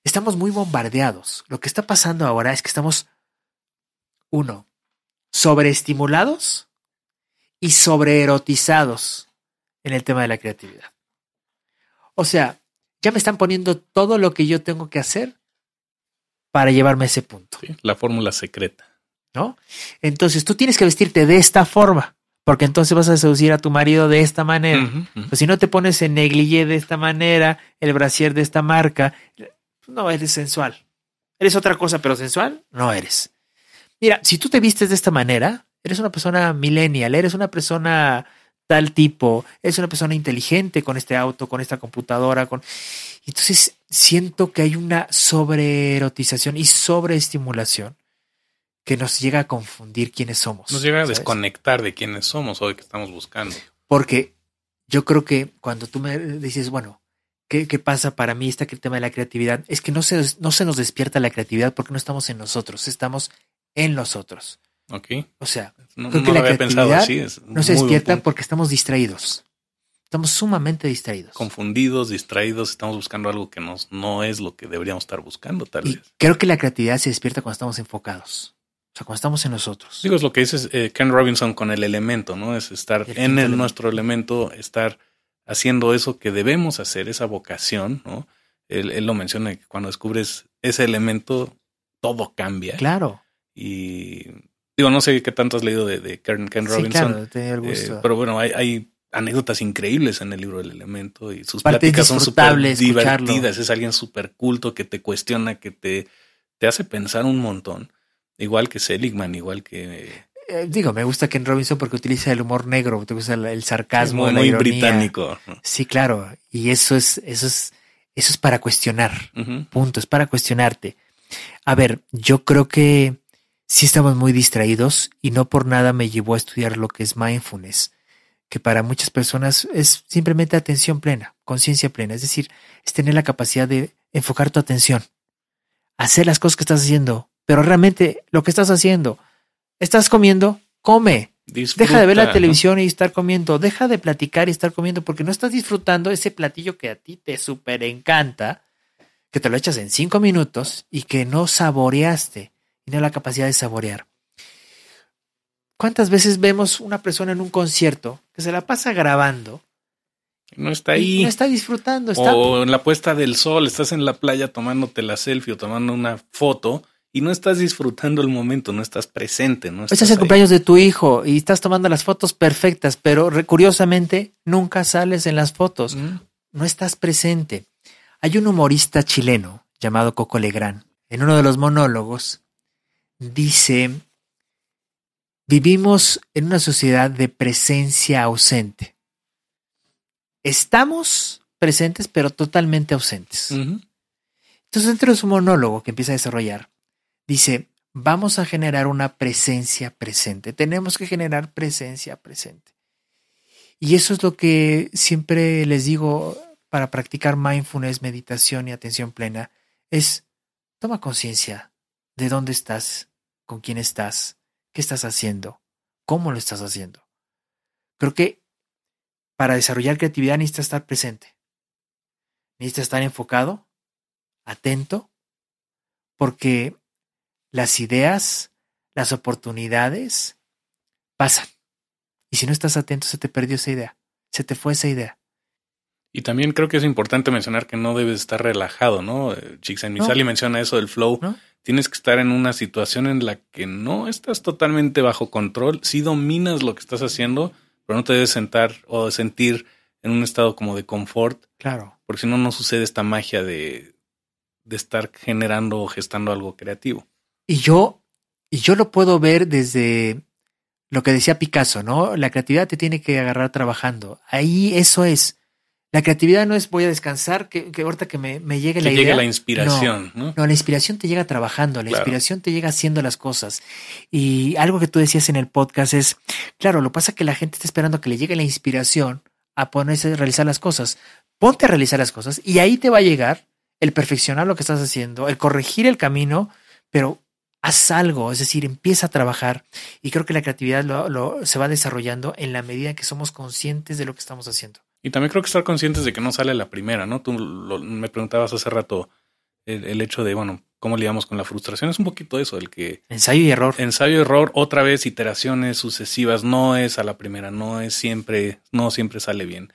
Estamos muy bombardeados. Lo que está pasando ahora es que estamos, sobreestimulados y sobreerotizados en el tema de la creatividad. O sea, ya me están poniendo todo lo que yo tengo que hacer para llevarme a ese punto. Sí, la fórmula secreta. ¿No? Entonces tú tienes que vestirte de esta forma, porque entonces vas a seducir a tu marido de esta manera. Pues si no te pones el negligé de esta manera, el brasier de esta marca, no eres sensual. ¿Eres otra cosa pero sensual? No eres. Mira, si tú te vistes de esta manera, eres una persona millennial, eres una persona... tal tipo, es una persona inteligente con este auto, con esta computadora, entonces siento que hay una sobreerotización y sobreestimulación que nos llega a confundir quiénes somos. Nos llega a desconectar de quiénes somos o de qué estamos buscando. Porque yo creo que cuando tú me dices, bueno, ¿qué pasa para mí este tema de la creatividad? Es que no se nos despierta la creatividad porque no estamos en nosotros, estamos en los otros. Okay. O sea, no creo que lo la había pensado así. No se despierta porque estamos distraídos. Estamos sumamente distraídos. Confundidos, distraídos, estamos buscando algo que no es lo que deberíamos estar buscando, tal vez. Creo que la creatividad se despierta cuando estamos enfocados. O sea, cuando estamos en nosotros. Digo, es lo que dices Ken Robinson con el elemento, ¿no? Es estar en nuestro elemento, estar haciendo eso que debemos hacer, esa vocación, ¿no? Él lo menciona, que cuando descubres ese elemento, todo cambia. Claro. Y... digo, no sé qué tanto has leído de Ken Robinson. Sí, claro, tenía el gusto. Pero bueno, hay anécdotas increíbles en el libro del Elemento y sus Aparte pláticas son súper escucharlo. divertidas. Es alguien súper culto que te cuestiona, que te hace pensar un montón. Igual que Seligman, igual que... Me gusta Ken Robinson porque utiliza el humor negro, te gusta el sarcasmo, muy, la muy ironía. británico. Sí, claro. Y eso es para cuestionar. Uh-huh. Punto, es para cuestionarte. A ver, yo creo que sí estamos muy distraídos y no por nada me llevó a estudiar lo que es mindfulness, que para muchas personas es simplemente atención plena, conciencia plena. Es decir, es tener la capacidad de enfocar tu atención, hacer las cosas que estás haciendo, pero realmente lo que estás haciendo, estás comiendo, come. Disfruta, deja de ver la televisión y estar comiendo, deja de platicar y estar comiendo porque no estás disfrutando ese platillo que a ti te súper encanta, que te lo echas en 5 minutos y que no saboreaste y no la capacidad de saborear. ¿Cuántas veces vemos una persona en un concierto que se la pasa grabando? No está ahí. No está disfrutando. O en la puesta del sol, estás en la playa tomándote la selfie o tomando una foto y no estás disfrutando el momento, no estás presente. No estás en el cumpleaños de tu hijo y estás tomando las fotos perfectas, pero curiosamente nunca sales en las fotos. No estás presente. Hay un humorista chileno llamado Coco Legrand. En uno de los monólogos dice: vivimos en una sociedad de presencia ausente. Estamos presentes, pero totalmente ausentes. Uh-huh. Entonces, dentro de su monólogo que empieza a desarrollar, dice: vamos a generar una presencia presente. Tenemos que generar presencia presente. Y eso es lo que siempre les digo para practicar mindfulness, meditación y atención plena. Es: toma conciencia de dónde estás, con quién estás, qué estás haciendo, cómo lo estás haciendo. Creo que para desarrollar creatividad necesitas estar presente. Necesitas estar enfocado, atento, porque las ideas, las oportunidades pasan. Y si no estás atento, se te perdió esa idea. Se te fue esa idea. Y también creo que es importante mencionar que no debes estar relajado, ¿no? Csikszentmihalyi menciona eso del flow. ¿No? Tienes que estar en una situación en la que no estás totalmente bajo control. Sí dominas lo que estás haciendo, pero no te debes sentar o sentir en un estado como de confort. Claro. Porque si no, no sucede esta magia de estar generando o gestando algo creativo. Y yo lo puedo ver desde lo que decía Picasso, ¿no? La creatividad te tiene que agarrar trabajando. Ahí eso es. La creatividad no es voy a descansar, que ahorita que me llegue la idea. Que llegue la inspiración, ¿no? No, la inspiración te llega trabajando, la inspiración te llega haciendo las cosas. Y algo que tú decías en el podcast es, claro, lo que pasa es que la gente está esperando a que le llegue la inspiración a ponerse a realizar las cosas. Ponte a realizar las cosas y ahí te va a llegar el perfeccionar lo que estás haciendo, el corregir el camino, pero haz algo, es decir, empieza a trabajar. Y creo que la creatividad se va desarrollando en la medida en que somos conscientes de lo que estamos haciendo. Y también creo que estar conscientes de que no sale la primera, ¿no? Tú me preguntabas hace rato el hecho de, bueno, ¿cómo lidiamos con la frustración? Es un poquito eso, el que... Ensayo y error. Ensayo y error, otra vez iteraciones sucesivas, no es a la primera, no siempre sale bien.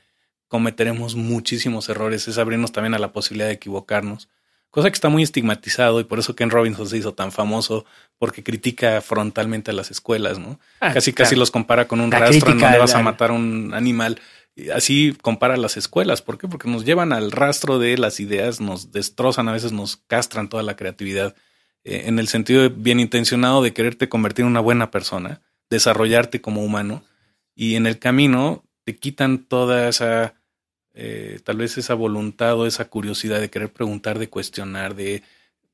Cometeremos muchísimos errores, es abrirnos también a la posibilidad de equivocarnos. Cosa que está muy estigmatizado y por eso Ken Robinson se hizo tan famoso, porque critica frontalmente a las escuelas, ¿no? Casi los compara con un rastro en donde vas a matar a un animal. Así compara las escuelas. ¿Por qué? Porque nos llevan al rastro de las ideas, nos destrozan, a veces nos castran toda la creatividad, en el sentido bien intencionado de quererte convertir en una buena persona, desarrollarte como humano, y en el camino te quitan toda esa, tal vez esa voluntad o esa curiosidad de querer preguntar, de cuestionar, de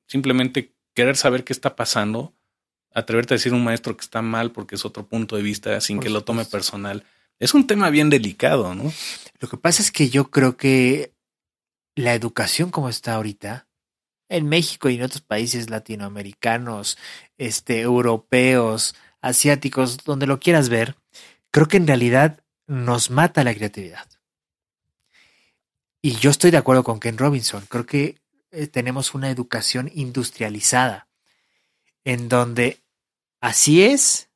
simplemente querer saber qué está pasando, atreverte a decir a un maestro que está mal porque es otro punto de vista sin que lo tome personal. Es un tema bien delicado, ¿no? Lo que pasa es que yo creo que la educación como está ahorita, en México y en otros países latinoamericanos, europeos, asiáticos, donde lo quieras ver, creo que en realidad nos mata la creatividad. Y yo estoy de acuerdo con Ken Robinson. Creo que tenemos una educación industrializada, en donde así es,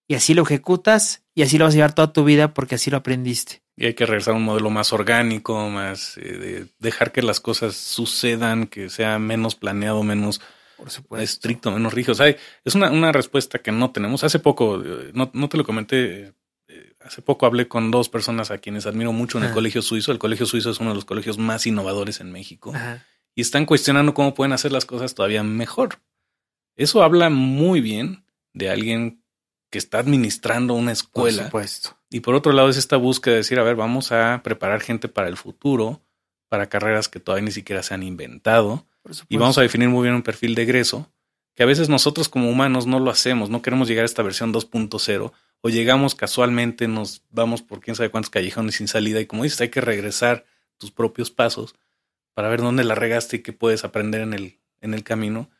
y así lo ejecutas, y así lo vas a llevar toda tu vida porque así lo aprendiste. Y hay que regresar a un modelo más orgánico, más de dejar que las cosas sucedan, que sea menos planeado, menos estricto, menos rígido. O sea, es una respuesta que no tenemos. Hace poco, no te lo comenté, hace poco hablé con 2 personas a quienes admiro mucho en el Colegio Suizo. El Colegio Suizo es uno de los colegios más innovadores en México. Ajá. Y están cuestionando cómo pueden hacer las cosas todavía mejor. Eso habla muy bien de alguien que está administrando una escuela. Por supuesto. Y por otro lado es esta búsqueda de decir, a ver, vamos a preparar gente para el futuro, para carreras que todavía ni siquiera se han inventado. Y vamos a definir muy bien un perfil de egreso, que a veces nosotros como humanos no lo hacemos, no queremos llegar a esta versión 2.0, o llegamos casualmente, nos vamos por quién sabe cuántos callejones sin salida, y como dices, hay que regresar tus propios pasos para ver dónde la regaste y qué puedes aprender en el camino,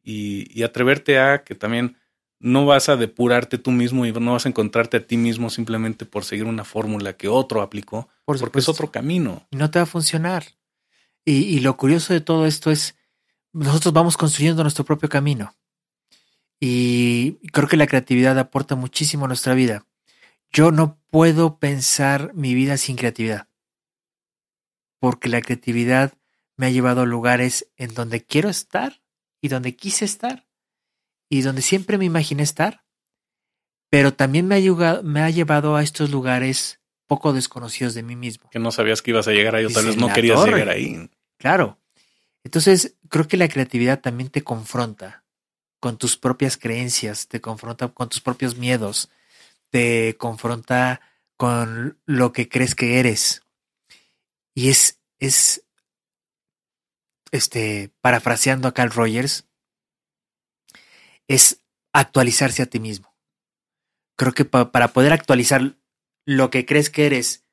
y atreverte a que también no vas a depurarte tú mismo y no vas a encontrarte a ti mismo simplemente por seguir una fórmula que otro aplicó, porque es otro camino. Y no te va a funcionar. Y lo curioso de todo esto es, nosotros vamos construyendo nuestro propio camino. Y creo que la creatividad aporta muchísimo a nuestra vida. Yo no puedo pensar mi vida sin creatividad, porque la creatividad me ha llevado a lugares en donde quiero estar y donde quise estar y donde siempre me imaginé estar, pero también me ha llevado a estos lugares poco desconocidos de mí mismo. Que no sabías que ibas a llegar ahí, o tal vez no querías llegar ahí. Claro. Entonces, creo que la creatividad también te confronta con tus propias creencias, te confronta con tus propios miedos, te confronta con lo que crees que eres. Y es parafraseando a Carl Rogers, es actualizarse a ti mismo. Creo que para poder actualizar lo que crees que eres,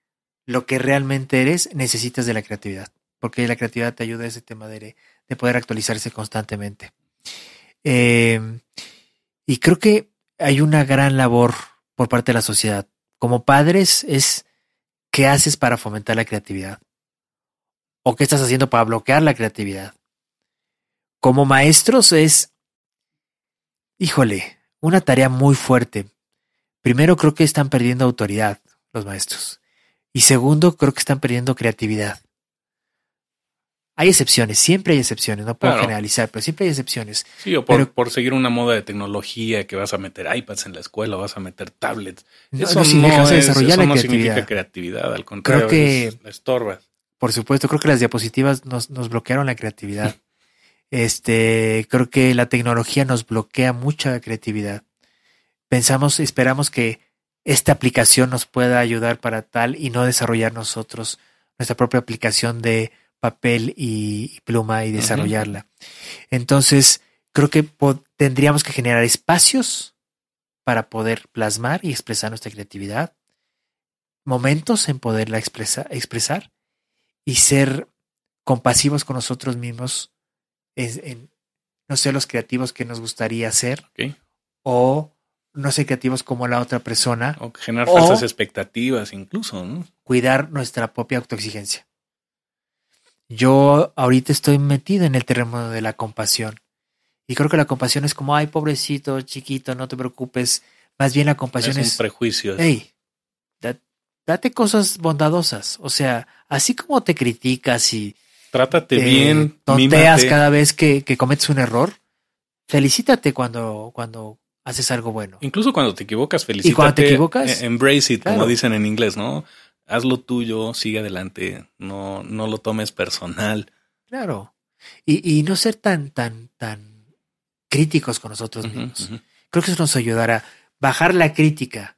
lo que realmente eres, necesitas de la creatividad, porque la creatividad te ayuda a ese tema de poder actualizarse constantemente. Y creo que hay una gran labor por parte de la sociedad. Como padres es ¿qué haces para fomentar la creatividad? ¿O qué estás haciendo para bloquear la creatividad? Como maestros es, híjole, una tarea muy fuerte. Primero, creo que están perdiendo autoridad los maestros. Y segundo, creo que están perdiendo creatividad. Hay excepciones, siempre hay excepciones, no puedo generalizar, pero siempre hay excepciones. Sí, o por seguir una moda de tecnología, que vas a meter iPads en la escuela, vas a meter tablets. Eso no significa creatividad, al contrario, creo que la estorbas. Por supuesto, creo que las diapositivas nos bloquearon la creatividad. Creo que la tecnología nos bloquea mucha creatividad. Esperamos que esta aplicación nos pueda ayudar para tal y no desarrollar nosotros nuestra propia aplicación de papel y pluma y desarrollarla. Entonces, creo que tendríamos que generar espacios para poder plasmar y expresar nuestra creatividad, momentos en poderla expresar y ser compasivos con nosotros mismos, no ser los creativos que nos gustaría ser, o no ser creativos como la otra persona. O generar falsas expectativas incluso, ¿no? Cuidar nuestra propia autoexigencia. Yo ahorita estoy metido en el terreno de la compasión. Y creo que la compasión es como, ay, pobrecito, chiquito, no te preocupes. Más bien la compasión es un prejuicio. Hey, date cosas bondadosas. O sea, así como te criticas y trátate bien, tonteas cada vez que cometes un error, felicítate cuando haces algo bueno. Incluso cuando te equivocas, felicítate. Y cuando te equivocas, embrace it, como dicen en inglés, ¿no? Haz lo tuyo, sigue adelante, no lo tomes personal. Claro. Y no ser tan críticos con nosotros mismos. Creo que eso nos ayudará a bajar la crítica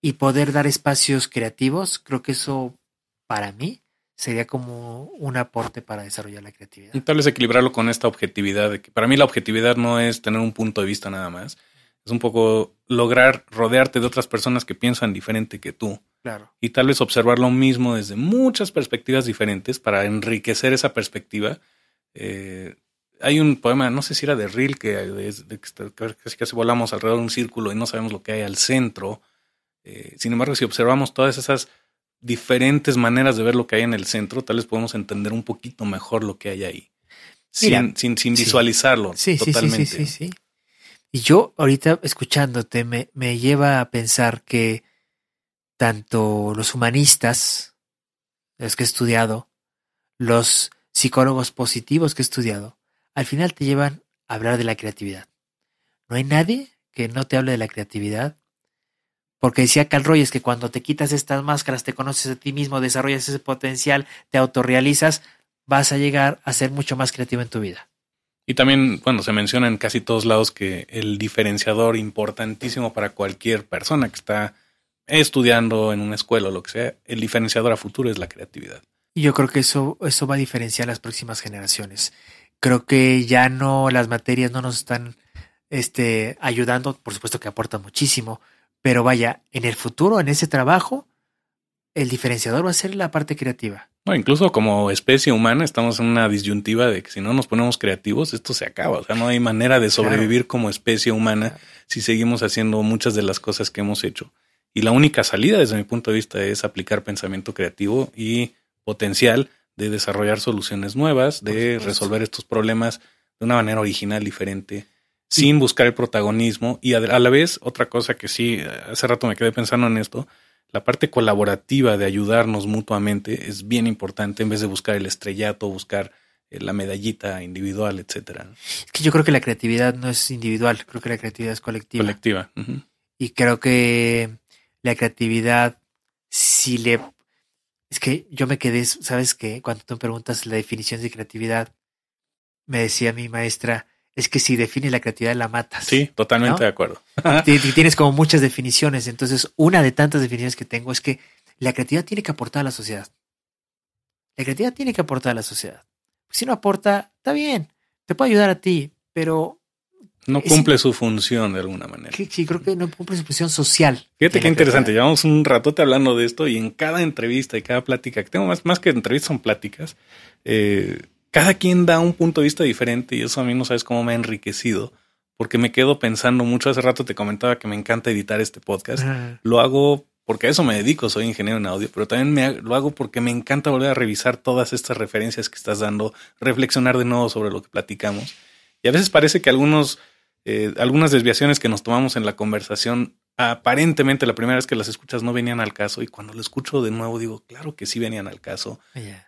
y poder dar espacios creativos. Creo que eso, para mí, sería como un aporte para desarrollar la creatividad. Y tal vez equilibrarlo con esta objetividad. De que para mí la objetividad no es tener un punto de vista nada más. Es un poco lograr rodearte de otras personas que piensan diferente que tú. Claro. Y tal vez observar lo mismo desde muchas perspectivas diferentes para enriquecer esa perspectiva. Hay un poema, no sé si era de Rilke, que casi volamos alrededor de un círculo y no sabemos lo que hay al centro. Sin embargo, si observamos todas esas diferentes maneras de ver lo que hay en el centro, tal vez podemos entender un poquito mejor lo que hay ahí. Mira, sin visualizarlo totalmente. Sí. Y yo ahorita escuchándote me lleva a pensar que tanto los humanistas, los que he estudiado, los psicólogos positivos que he estudiado, al final te llevan a hablar de la creatividad. No hay nadie que no te hable de la creatividad, Porque decía Carl Rogers que cuando te quitas estas máscaras, te conoces a ti mismo, desarrollas ese potencial, te autorrealizas, vas a llegar a ser mucho más creativo en tu vida. Y también, bueno, se menciona en casi todos lados que el diferenciador importantísimo para cualquier persona que está estudiando en una escuela o lo que sea, el diferenciador a futuro es la creatividad. Y yo creo que eso va a diferenciar a las próximas generaciones. Creo que ya no, las materias no nos están ayudando, por supuesto que aportan muchísimo, pero vaya, en el futuro, en ese trabajo, el diferenciador va a ser la parte creativa. No, incluso como especie humana estamos en una disyuntiva de que si no nos ponemos creativos, esto se acaba. O sea, no hay manera de sobrevivir como especie humana si seguimos haciendo muchas de las cosas que hemos hecho. Y la única salida, desde mi punto de vista, es aplicar pensamiento creativo y potencial de desarrollar soluciones nuevas, de resolver estos problemas de una manera original, diferente, sin buscar el protagonismo. Y a la vez, otra cosa que sí, hace rato me quedé pensando en esto, la parte colaborativa de ayudarnos mutuamente es bien importante en vez de buscar el estrellato, buscar la medallita individual, etcétera. Es que yo creo que la creatividad no es individual, creo que la creatividad es colectiva. Colectiva. Uh-huh. Y creo que la creatividad, es que yo me quedé, ¿sabes qué? Cuando tú me preguntas la definición de creatividad, me decía mi maestra, es que si defines la creatividad la matas. Sí, totalmente, ¿no? De acuerdo. Tienes como muchas definiciones. Entonces, una de tantas definiciones que tengo es que la creatividad tiene que aportar a la sociedad. La creatividad tiene que aportar a la sociedad. Si no aporta, está bien, te puede ayudar a ti, pero no cumple su función de alguna manera. Sí, creo que no cumple su función social. Fíjate qué interesante. Llevamos un ratote hablando de esto y en cada entrevista y cada plática que tengo, más que entrevistas son pláticas, cada quien da un punto de vista diferente y eso a mí no sabes cómo me ha enriquecido porque me quedo pensando mucho. Hace rato te comentaba que me encanta editar este podcast. Lo hago porque a eso me dedico, soy ingeniero en audio, pero también lo hago porque me encanta volver a revisar todas estas referencias que estás dando, reflexionar de nuevo sobre lo que platicamos. Y a veces parece que algunas desviaciones que nos tomamos en la conversación, aparentemente la primera vez que las escuchas no venían al caso y cuando lo escucho de nuevo digo, claro que sí venían al caso,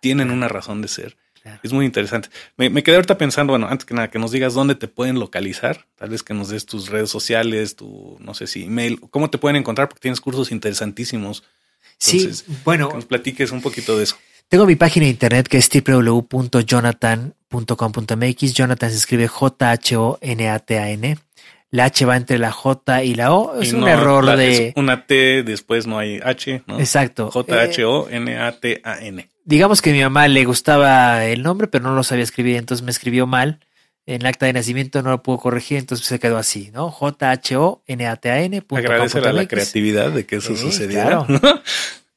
tienen una razón de ser. Claro. Es muy interesante. Me quedé ahorita pensando, bueno, antes que nada, que nos digas dónde te pueden localizar, tal vez que nos des tus redes sociales, tu, no sé si email, cómo te pueden encontrar porque tienes cursos interesantísimos. Entonces, sí, bueno. Que nos platiques un poquito de eso. Tengo mi página de internet que es www.jonathan.com.mx. Jonathan se escribe Jonathan. La H va entre la J y la O. Es un error de... Es una T, después no hay H, ¿no? Exacto. Jonathan. Digamos que a mi mamá le gustaba el nombre, pero no lo sabía escribir, entonces me escribió mal. En el acta de nacimiento no lo pudo corregir, entonces se quedó así, ¿no? Jonathan. Agradecer a la creatividad de que eso sucediera. Claro.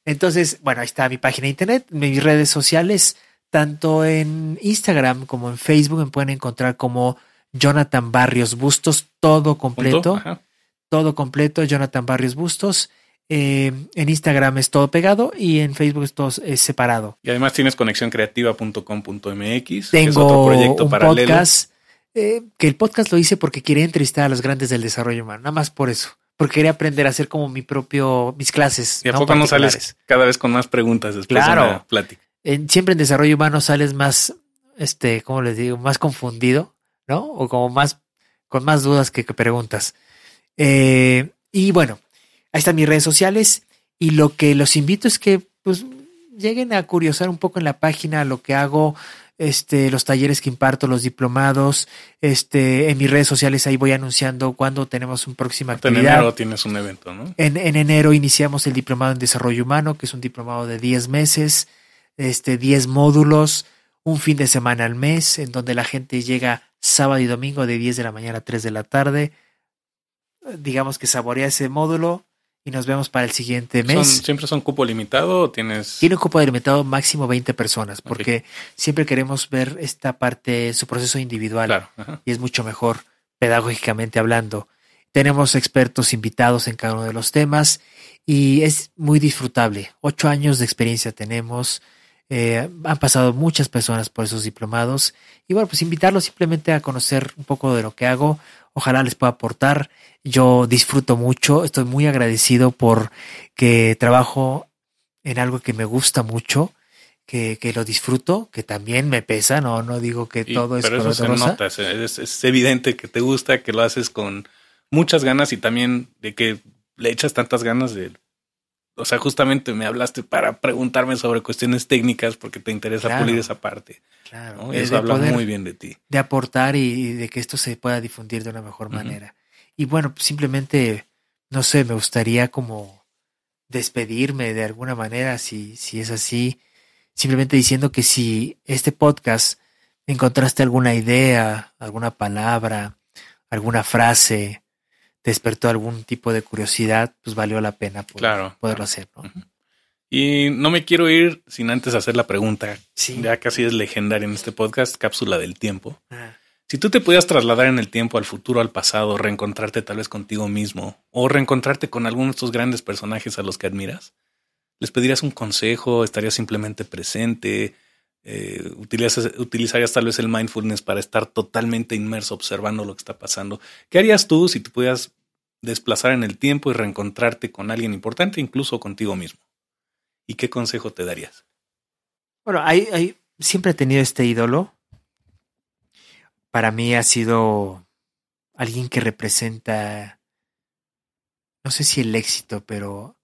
Entonces, bueno, ahí está mi página de internet, mis redes sociales, tanto en Instagram como en Facebook me pueden encontrar como Jonathan Barrios Bustos, todo completo. Todo completo, Jonathan Barrios Bustos. En Instagram es todo pegado y en Facebook es separado. Y además tienes conexióncreativa.com.mx. Tengo que es otro proyecto un paralelo. Podcast, que el podcast lo hice porque quería entrevistar a los grandes del desarrollo humano, nada más por eso. Porque quería aprender a hacer como mis clases. ¿Y a poco no sales cada vez con más preguntas después de la plática? Siempre en desarrollo humano sales más, ¿cómo les digo? Más confundido, ¿no? O como con más dudas que preguntas. Y bueno, ahí están mis redes sociales. Y lo que los invito es que pues lleguen a curiosar un poco en la página lo que hago, los talleres que imparto, los diplomados, en mis redes sociales ahí voy anunciando cuándo tenemos una próxima actividad. En enero tienes un evento, ¿no? En enero iniciamos el diplomado en desarrollo humano, que es un diplomado de 10 meses, 10 módulos, un fin de semana al mes, en donde la gente llega sábado y domingo de 10 de la mañana a 3 de la tarde. Digamos que saborea ese módulo y nos vemos para el siguiente mes. ¿Siempre son cupo limitado o tienes...? Tiene un cupo limitado máximo 20 personas, porque siempre queremos ver esta parte, su proceso individual. Claro. Y es mucho mejor pedagógicamente hablando. Tenemos expertos invitados en cada uno de los temas y es muy disfrutable. 8 años de experiencia tenemos. Han pasado muchas personas por esos diplomados. Y bueno, pues invitarlos simplemente a conocer un poco de lo que hago. Ojalá les pueda aportar. Yo disfruto mucho, estoy muy agradecido por que trabajo en algo que me gusta mucho, que lo disfruto, que también me pesa, no digo que todo es color de rosa. Pero eso se nota, es evidente que te gusta, que lo haces con muchas ganas y también de que le echas tantas ganas de... O sea, justamente me hablaste para preguntarme sobre cuestiones técnicas porque te interesa pulir esa parte. Claro. ¿no? Y eso habla muy bien de ti. De aportar y de que esto se pueda difundir de una mejor manera. Y bueno, simplemente, no sé, me gustaría como despedirme de alguna manera, si es así, simplemente diciendo que si este podcast encontraste alguna idea, alguna palabra, alguna frase, despertó algún tipo de curiosidad, pues valió la pena poderlo hacer, ¿no? Y no me quiero ir sin antes hacer la pregunta. Sí. Ya casi es legendaria en este podcast, cápsula del tiempo. Si tú te pudieras trasladar en el tiempo, al futuro, al pasado, reencontrarte tal vez contigo mismo o reencontrarte con alguno de estos grandes personajes a los que admiras, ¿les pedirías un consejo? ¿Estarías simplemente presente? ¿Utilizarías tal vez el mindfulness para estar totalmente inmerso observando lo que está pasando? ¿Qué harías tú si te pudieras desplazar en el tiempo y reencontrarte con alguien importante, incluso contigo mismo? ¿Y qué consejo te darías? Bueno, siempre he tenido este ídolo. Para mí ha sido alguien que representa, no sé si el éxito, pero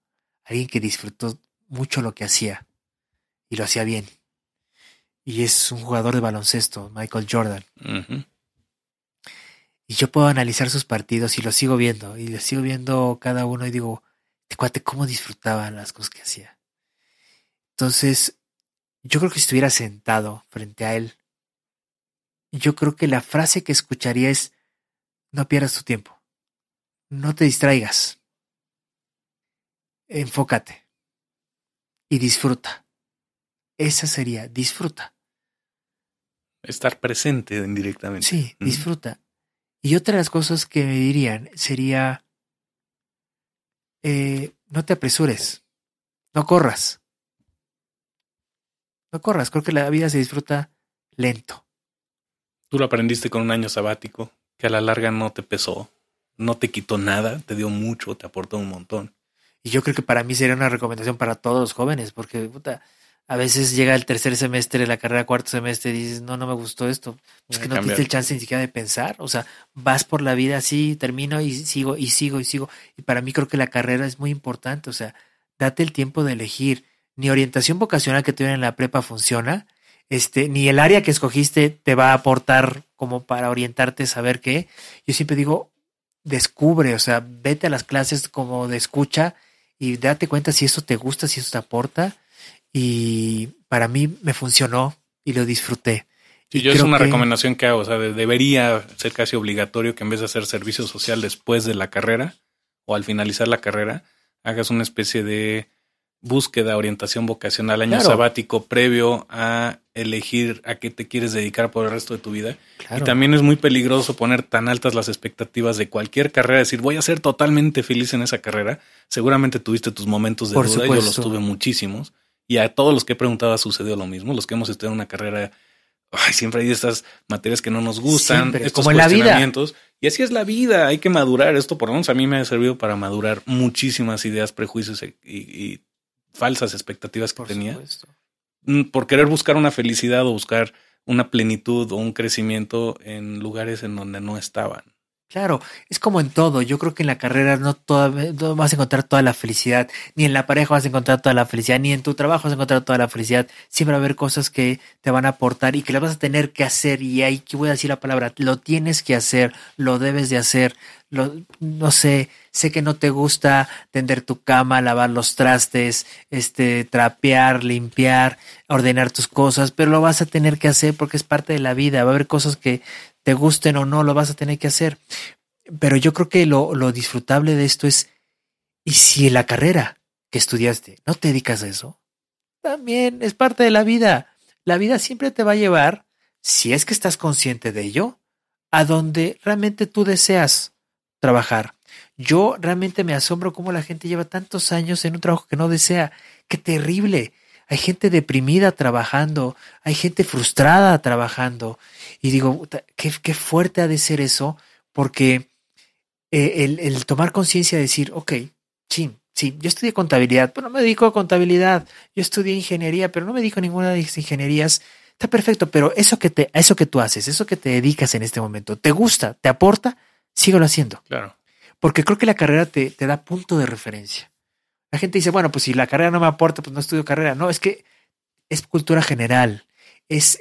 alguien que disfrutó mucho lo que hacía y lo hacía bien. Y es un jugador de baloncesto, Michael Jordan. Y yo puedo analizar sus partidos y los sigo viendo. Y los sigo viendo cada uno y digo, este cuate, cómo disfrutaba las cosas que hacía. Entonces, yo creo que si estuviera sentado frente a él, yo creo que la frase que escucharía es, no pierdas tu tiempo. No te distraigas. Enfócate. Y disfruta. Esa sería, disfruta. Estar presente indirectamente. Sí, disfruta. Y otra de las cosas que me dirían sería, no te apresures. No corras. No corras. Creo que la vida se disfruta lento. Tú lo aprendiste con un año sabático, que a la larga no te pesó, no te quitó nada, te dio mucho, te aportó un montón. Y yo creo que para mí sería una recomendación para todos los jóvenes, porque a veces llega el tercer semestre, la carrera cuarto semestre, y dices, no me gustó esto. Es que no te diste el chance ni siquiera de pensar. O sea, vas por la vida así, termino y sigo, y sigo, y sigo. Y para mí creo que la carrera es muy importante. O sea, date el tiempo de elegir. Ni orientación vocacional que tuvieron en la prepa funciona, ni el área que escogiste te va a aportar como para orientarte, saber qué. Yo siempre digo, descubre, o sea, vete a las clases como de escucha y date cuenta si eso te gusta, si eso te aporta. Y para mí me funcionó y lo disfruté. Sí, yo es una recomendación que hago, o sea, debería ser casi obligatorio que en vez de hacer servicio social después de la carrera o al finalizar la carrera, hagas una especie de búsqueda, orientación vocacional, año sabático previo a elegir a qué te quieres dedicar por el resto de tu vida. Claro. Y también es muy peligroso poner tan altas las expectativas de cualquier carrera, decir voy a ser totalmente feliz en esa carrera. Seguramente tuviste tus momentos de duda, yo los tuve muchísimos. Y a todos los que he preguntado ha sucedido lo mismo. Los que hemos estudiado una carrera, siempre hay estas materias que no nos gustan, siempre, estos como cuestionamientos. En la vida. Y así es la vida, hay que madurar. Esto por lo menos a mí me ha servido para madurar muchísimas ideas, prejuicios y falsas expectativas que tenía. Por querer buscar una felicidad o buscar una plenitud o un crecimiento en lugares en donde no estaban. Claro, es como en todo. Yo creo que en la carrera no vas a encontrar toda la felicidad, ni en la pareja vas a encontrar toda la felicidad, ni en tu trabajo vas a encontrar toda la felicidad. Siempre va a haber cosas que te van a aportar y que las vas a tener que hacer. Y ahí que voy a decir la palabra, lo tienes que hacer, lo debes de hacer. No sé que no te gusta tender tu cama, lavar los trastes, trapear, limpiar, ordenar tus cosas, pero lo vas a tener que hacer porque es parte de la vida. Va a haber cosas que te gusten o no, lo vas a tener que hacer. Pero yo creo que lo disfrutable de esto es, ¿y si en la carrera que estudiaste no te dedicas a eso? También es parte de la vida. La vida siempre te va a llevar, si es que estás consciente de ello, a donde realmente tú deseas trabajar. Yo realmente me asombro cómo la gente lleva tantos años en un trabajo que no desea. ¡Qué terrible! Hay gente deprimida trabajando, hay gente frustrada trabajando. Y digo, qué fuerte ha de ser eso, porque el tomar conciencia de decir, ok, sí, yo estudié contabilidad, pero no me dedico a contabilidad. Yo estudié ingeniería, pero no me dedico a ninguna de las ingenierías. Está perfecto, pero eso que tú haces, eso que te dedicas en este momento, ¿te gusta? ¿Te aporta? Síguelo haciendo. Claro. porque creo que la carrera te da punto de referencia. La gente dice, bueno, pues si la carrera no me aporta, pues no estudio carrera. No, es que es cultura general. Es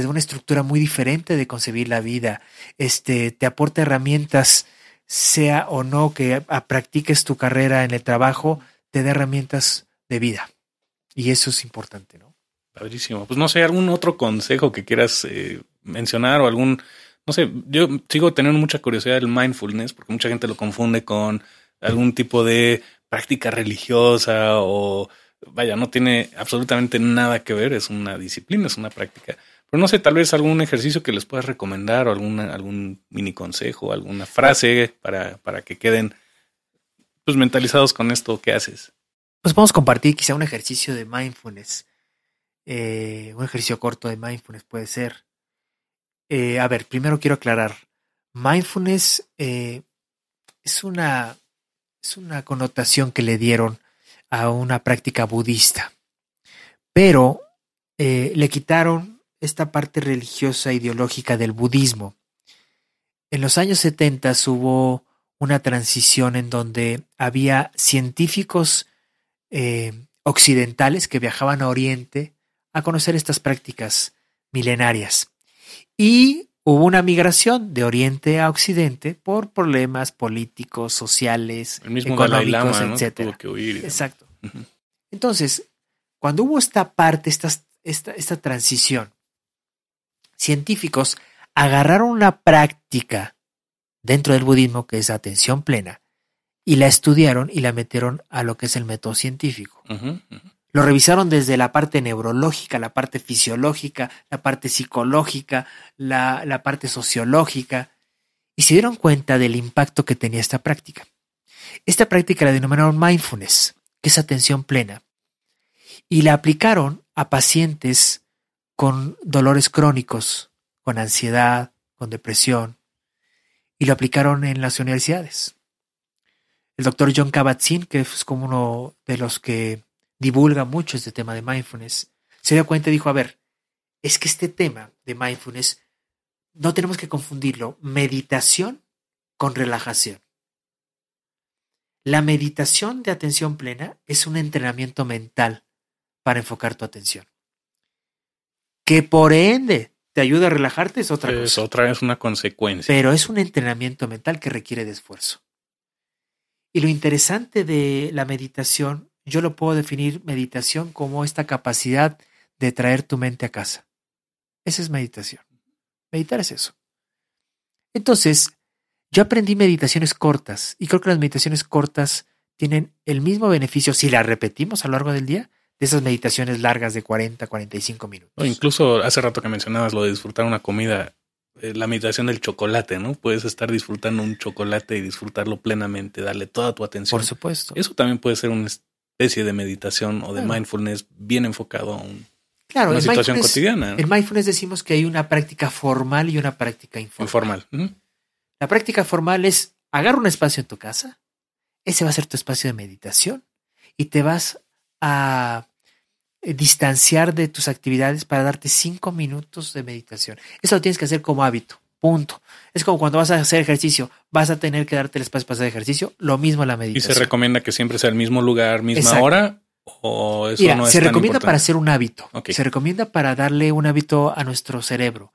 una estructura muy diferente de concebir la vida. Te aporta herramientas, sea o no que practiques tu carrera en el trabajo, te da herramientas de vida. Y eso es importante, ¿no? Padrísimo. Pues no sé, algún otro consejo que quieras mencionar o algún, no sé, yo sigo teniendo mucha curiosidad del mindfulness porque mucha gente lo confunde con algún tipo de práctica religiosa o vaya, no tiene absolutamente nada que ver, es una disciplina, es una práctica. Pero no sé, tal vez algún ejercicio que les puedas recomendar o algún mini consejo, alguna frase para que queden pues mentalizados con esto que haces. Pues vamos a compartir quizá un ejercicio de mindfulness. Un ejercicio corto de mindfulness puede ser. A ver, primero quiero aclarar. Mindfulness es una connotación que le dieron a una práctica budista, pero le quitaron esta parte religiosa ideológica del budismo. En los años 70 hubo una transición en donde había científicos occidentales que viajaban a Oriente a conocer estas prácticas milenarias. Y hubo una migración de Oriente a Occidente por problemas políticos, sociales, el mismo económicos, Dalai Lama, ¿no? etcétera. Tuvo que huir. Exacto. Uh-huh. Entonces, cuando hubo esta parte, esta transición, científicos agarraron una práctica dentro del budismo que es atención plena y la estudiaron y la metieron a lo que es el método científico. Uh-huh, uh-huh. Lo revisaron desde la parte neurológica, la parte fisiológica, la parte psicológica, la parte sociológica, y se dieron cuenta del impacto que tenía esta práctica. Esta práctica la denominaron mindfulness, que es atención plena, y la aplicaron a pacientes con dolores crónicos, con ansiedad, con depresión, y lo aplicaron en las universidades. El doctor Jon Kabat-Zinn, que es como uno de los que divulga mucho este tema de mindfulness, se dio cuenta y dijo, a ver, es que este tema de mindfulness no tenemos que confundirlo meditación con relajación. La meditación de atención plena es un entrenamiento mental para enfocar tu atención. Que por ende te ayuda a relajarte es otra cosa. Es otra vez una consecuencia. Pero es un entrenamiento mental que requiere de esfuerzo. Y lo interesante de la meditación, yo lo puedo definir meditación como esta capacidad de traer tu mente a casa. Esa es meditación. Meditar es eso. Entonces, yo aprendí meditaciones cortas y creo que las meditaciones cortas tienen el mismo beneficio si las repetimos a lo largo del día de esas meditaciones largas de 40, 45 minutos. O incluso hace rato que mencionabas lo de disfrutar una comida, la meditación del chocolate, ¿no? Puedes estar disfrutando un chocolate y disfrutarlo plenamente, darle toda tu atención. Por supuesto. Eso también puede ser una especie de meditación o de mindfulness bien enfocado a una situación cotidiana, ¿no? En mindfulness decimos que hay una práctica formal y una práctica informal. Uh-huh. La práctica formal es agarra un espacio en tu casa, ese va a ser tu espacio de meditación y te vas a distanciar de tus actividades para darte 5 minutos de meditación. Eso lo tienes que hacer como hábito, punto. Es como cuando vas a hacer ejercicio, vas a tener que darte el espacio para hacer ejercicio, lo mismo la meditación. ¿Y se recomienda que siempre sea el mismo lugar, misma Exacto. hora? ¿O eso no es se tan recomienda importante? para hacer un hábito. Okay. Se recomienda para darle un hábito a nuestro cerebro.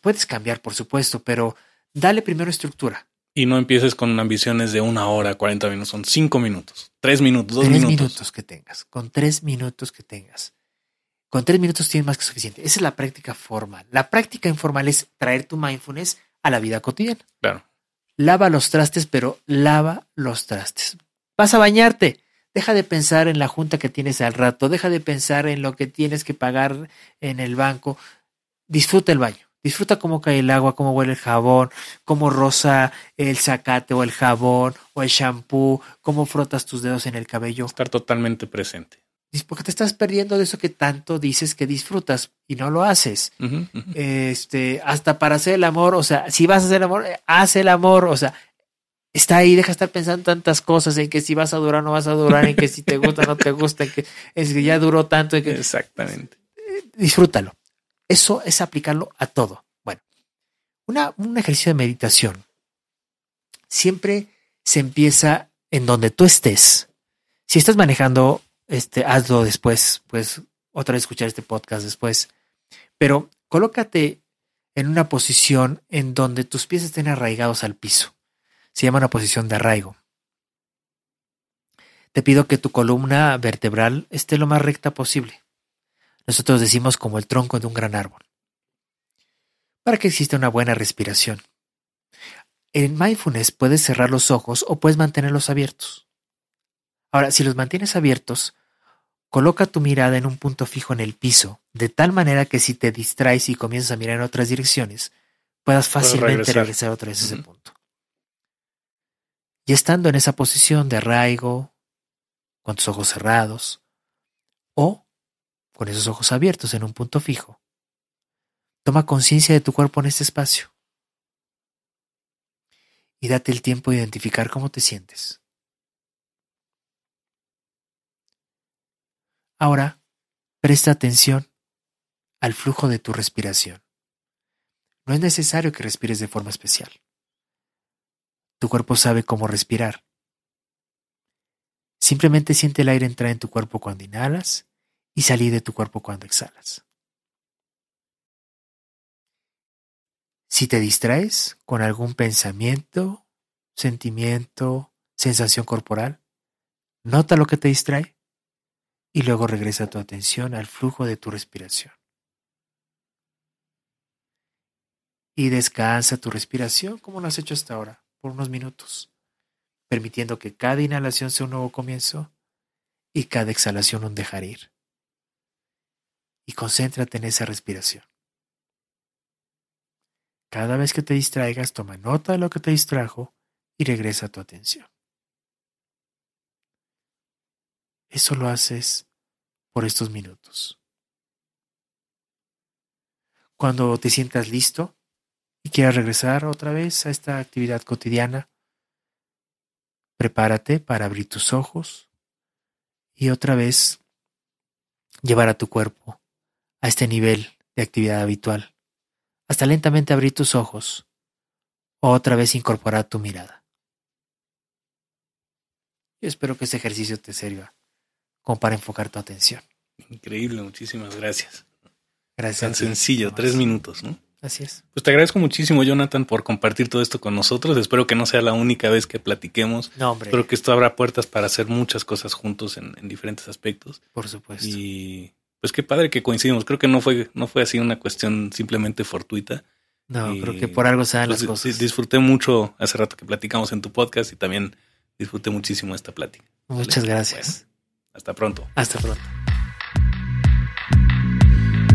Puedes cambiar, por supuesto, pero dale primero estructura. Y no empieces con ambiciones de 1 hora, 40 minutos, son 5 minutos, 3 minutos, 2 3 minutos. minutos que tengas, con 3 minutos que tengas. Con 3 minutos tienes más que suficiente. Esa es la práctica formal. La práctica informal es traer tu mindfulness a la vida cotidiana. Claro. Lava los trastes, pero lava los trastes. Vas a bañarte. Deja de pensar en la junta que tienes al rato. Deja de pensar en lo que tienes que pagar en el banco. Disfruta el baño. Disfruta cómo cae el agua, cómo huele el jabón, cómo roza el zacate o el jabón o el shampoo, cómo frotas tus dedos en el cabello. Estar totalmente presente. Porque te estás perdiendo de eso que tanto dices que disfrutas y no lo haces. Uh-huh, uh-huh. Hasta para hacer el amor, o sea, si vas a hacer el amor, haz el amor, o sea, está ahí, deja de estar pensando tantas cosas en que si vas a durar o no vas a durar, en que si te gusta o no te gusta, en que es que ya duró tanto. Exactamente. Disfrútalo. Eso es aplicarlo a todo. Bueno, un ejercicio de meditación siempre se empieza en donde tú estés. Si estás manejando, hazlo después, pues otra vez escuchar este podcast después. Pero colócate en una posición en donde tus pies estén arraigados al piso. Se llama una posición de arraigo. Te pido que tu columna vertebral esté lo más recta posible. Nosotros decimos como el tronco de un gran árbol. Para que exista una buena respiración. En mindfulness puedes cerrar los ojos o puedes mantenerlos abiertos. Ahora, si los mantienes abiertos, coloca tu mirada en un punto fijo en el piso, de tal manera que si te distraes y comienzas a mirar en otras direcciones, puedas fácilmente regresar otra vez a ese punto. Y estando en esa posición de arraigo, con tus ojos cerrados, o con esos ojos abiertos en un punto fijo, toma conciencia de tu cuerpo en este espacio. Y date el tiempo de identificar cómo te sientes. Ahora, presta atención al flujo de tu respiración. No es necesario que respires de forma especial. Tu cuerpo sabe cómo respirar. Simplemente siente el aire entrar en tu cuerpo cuando inhalas y salir de tu cuerpo cuando exhalas. Si te distraes con algún pensamiento, sentimiento, sensación corporal, nota lo que te distrae y luego regresa tu atención al flujo de tu respiración. Y descansa tu respiración como lo has hecho hasta ahora, por unos minutos, permitiendo que cada inhalación sea un nuevo comienzo y cada exhalación un dejar ir. Y concéntrate en esa respiración. Cada vez que te distraigas, toma nota de lo que te distrajo y regresa tu atención. Eso lo haces por estos minutos. Cuando te sientas listo y quieras regresar otra vez a esta actividad cotidiana, prepárate para abrir tus ojos y otra vez llevar a tu cuerpo a este nivel de actividad habitual, hasta lentamente abrir tus ojos o otra vez incorporar tu mirada. Yo espero que este ejercicio te sirva como para enfocar tu atención. Increíble, muchísimas gracias. Gracias. Tan sencillo, 3 minutos, ¿no? Así es. Pues te agradezco muchísimo, Jonathan, por compartir todo esto con nosotros. Espero que no sea la única vez que platiquemos. No, hombre. Espero que esto abra puertas para hacer muchas cosas juntos en diferentes aspectos. Por supuesto. Y pues qué padre que coincidimos. Creo que no fue así una cuestión simplemente fortuita. No, creo que por algo se dan las cosas. Disfruté mucho hace rato que platicamos en tu podcast y también disfruté muchísimo esta plática. Muchas gracias. Bueno, hasta pronto. Hasta pronto.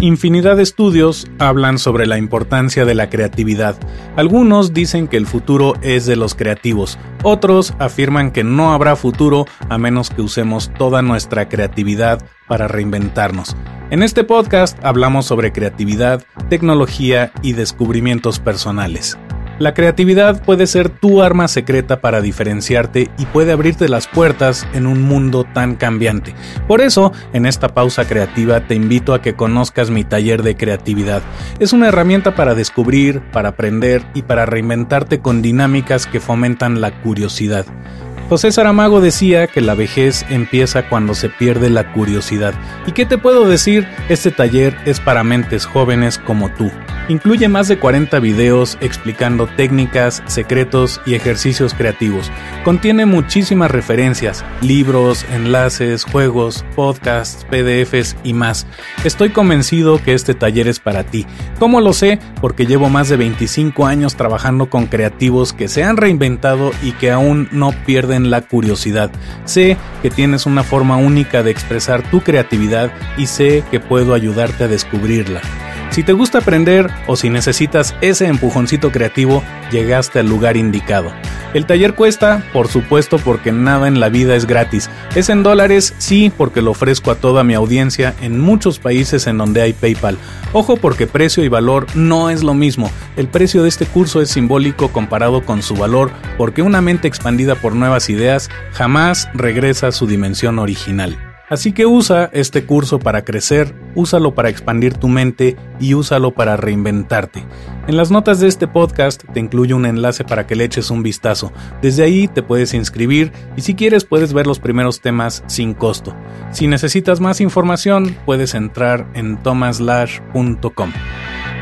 Infinidad de estudios hablan sobre la importancia de la creatividad. Algunos dicen que el futuro es de los creativos, otros afirman que no habrá futuro a menos que usemos toda nuestra creatividad para reinventarnos. En este podcast hablamos sobre creatividad, tecnología y descubrimientos personales. La creatividad puede ser tu arma secreta para diferenciarte y puede abrirte las puertas en un mundo tan cambiante. Por eso, en esta pausa creativa te invito a que conozcas mi taller de creatividad. Es una herramienta para descubrir, para aprender y para reinventarte con dinámicas que fomentan la curiosidad. José Saramago decía que la vejez empieza cuando se pierde la curiosidad. ¿Y qué te puedo decir? Este taller es para mentes jóvenes como tú. Incluye más de 40 videos explicando técnicas, secretos y ejercicios creativos. Contiene muchísimas referencias, libros, enlaces, juegos, podcasts, PDFs y más. Estoy convencido que este taller es para ti. ¿Cómo lo sé? Porque llevo más de 25 años trabajando con creativos que se han reinventado y que aún no pierden la curiosidad. Sé que tienes una forma única de expresar tu creatividad y sé que puedo ayudarte a descubrirla. Si te gusta aprender o si necesitas ese empujoncito creativo, llegaste al lugar indicado. El taller cuesta, por supuesto, porque nada en la vida es gratis. Es en dólares, sí, porque lo ofrezco a toda mi audiencia en muchos países en donde hay PayPal. Ojo, porque precio y valor no es lo mismo. El precio de este curso es simbólico comparado con su valor, porque una mente expandida por nuevas ideas jamás regresa a su dimensión original. Así que usa este curso para crecer, úsalo para expandir tu mente y úsalo para reinventarte. En las notas de este podcast te incluyo un enlace para que le eches un vistazo. Desde ahí te puedes inscribir y si quieres puedes ver los primeros temas sin costo. Si necesitas más información puedes entrar en thomaslash.com.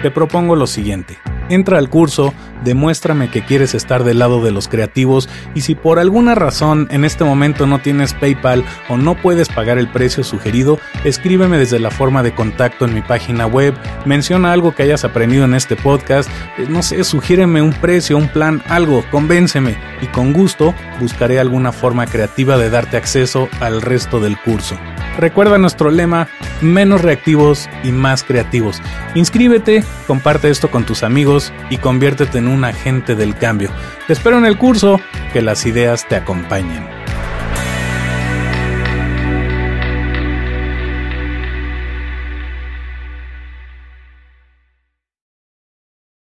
Te propongo lo siguiente. Entra al curso, demuéstrame que quieres estar del lado de los creativos y si por alguna razón en este momento no tienes PayPal o no puedes pagar el precio sugerido, escríbeme desde la forma de contacto en mi página web, menciona algo que hayas aprendido en este podcast, no sé, sugiéreme un precio, un plan, algo, convénceme y con gusto buscaré alguna forma creativa de darte acceso al resto del curso. Recuerda nuestro lema, menos reactivos y más creativos. Inscríbete, comparte esto con tus amigos y conviértete en un agente del cambio. Te espero en el curso, que las ideas te acompañen.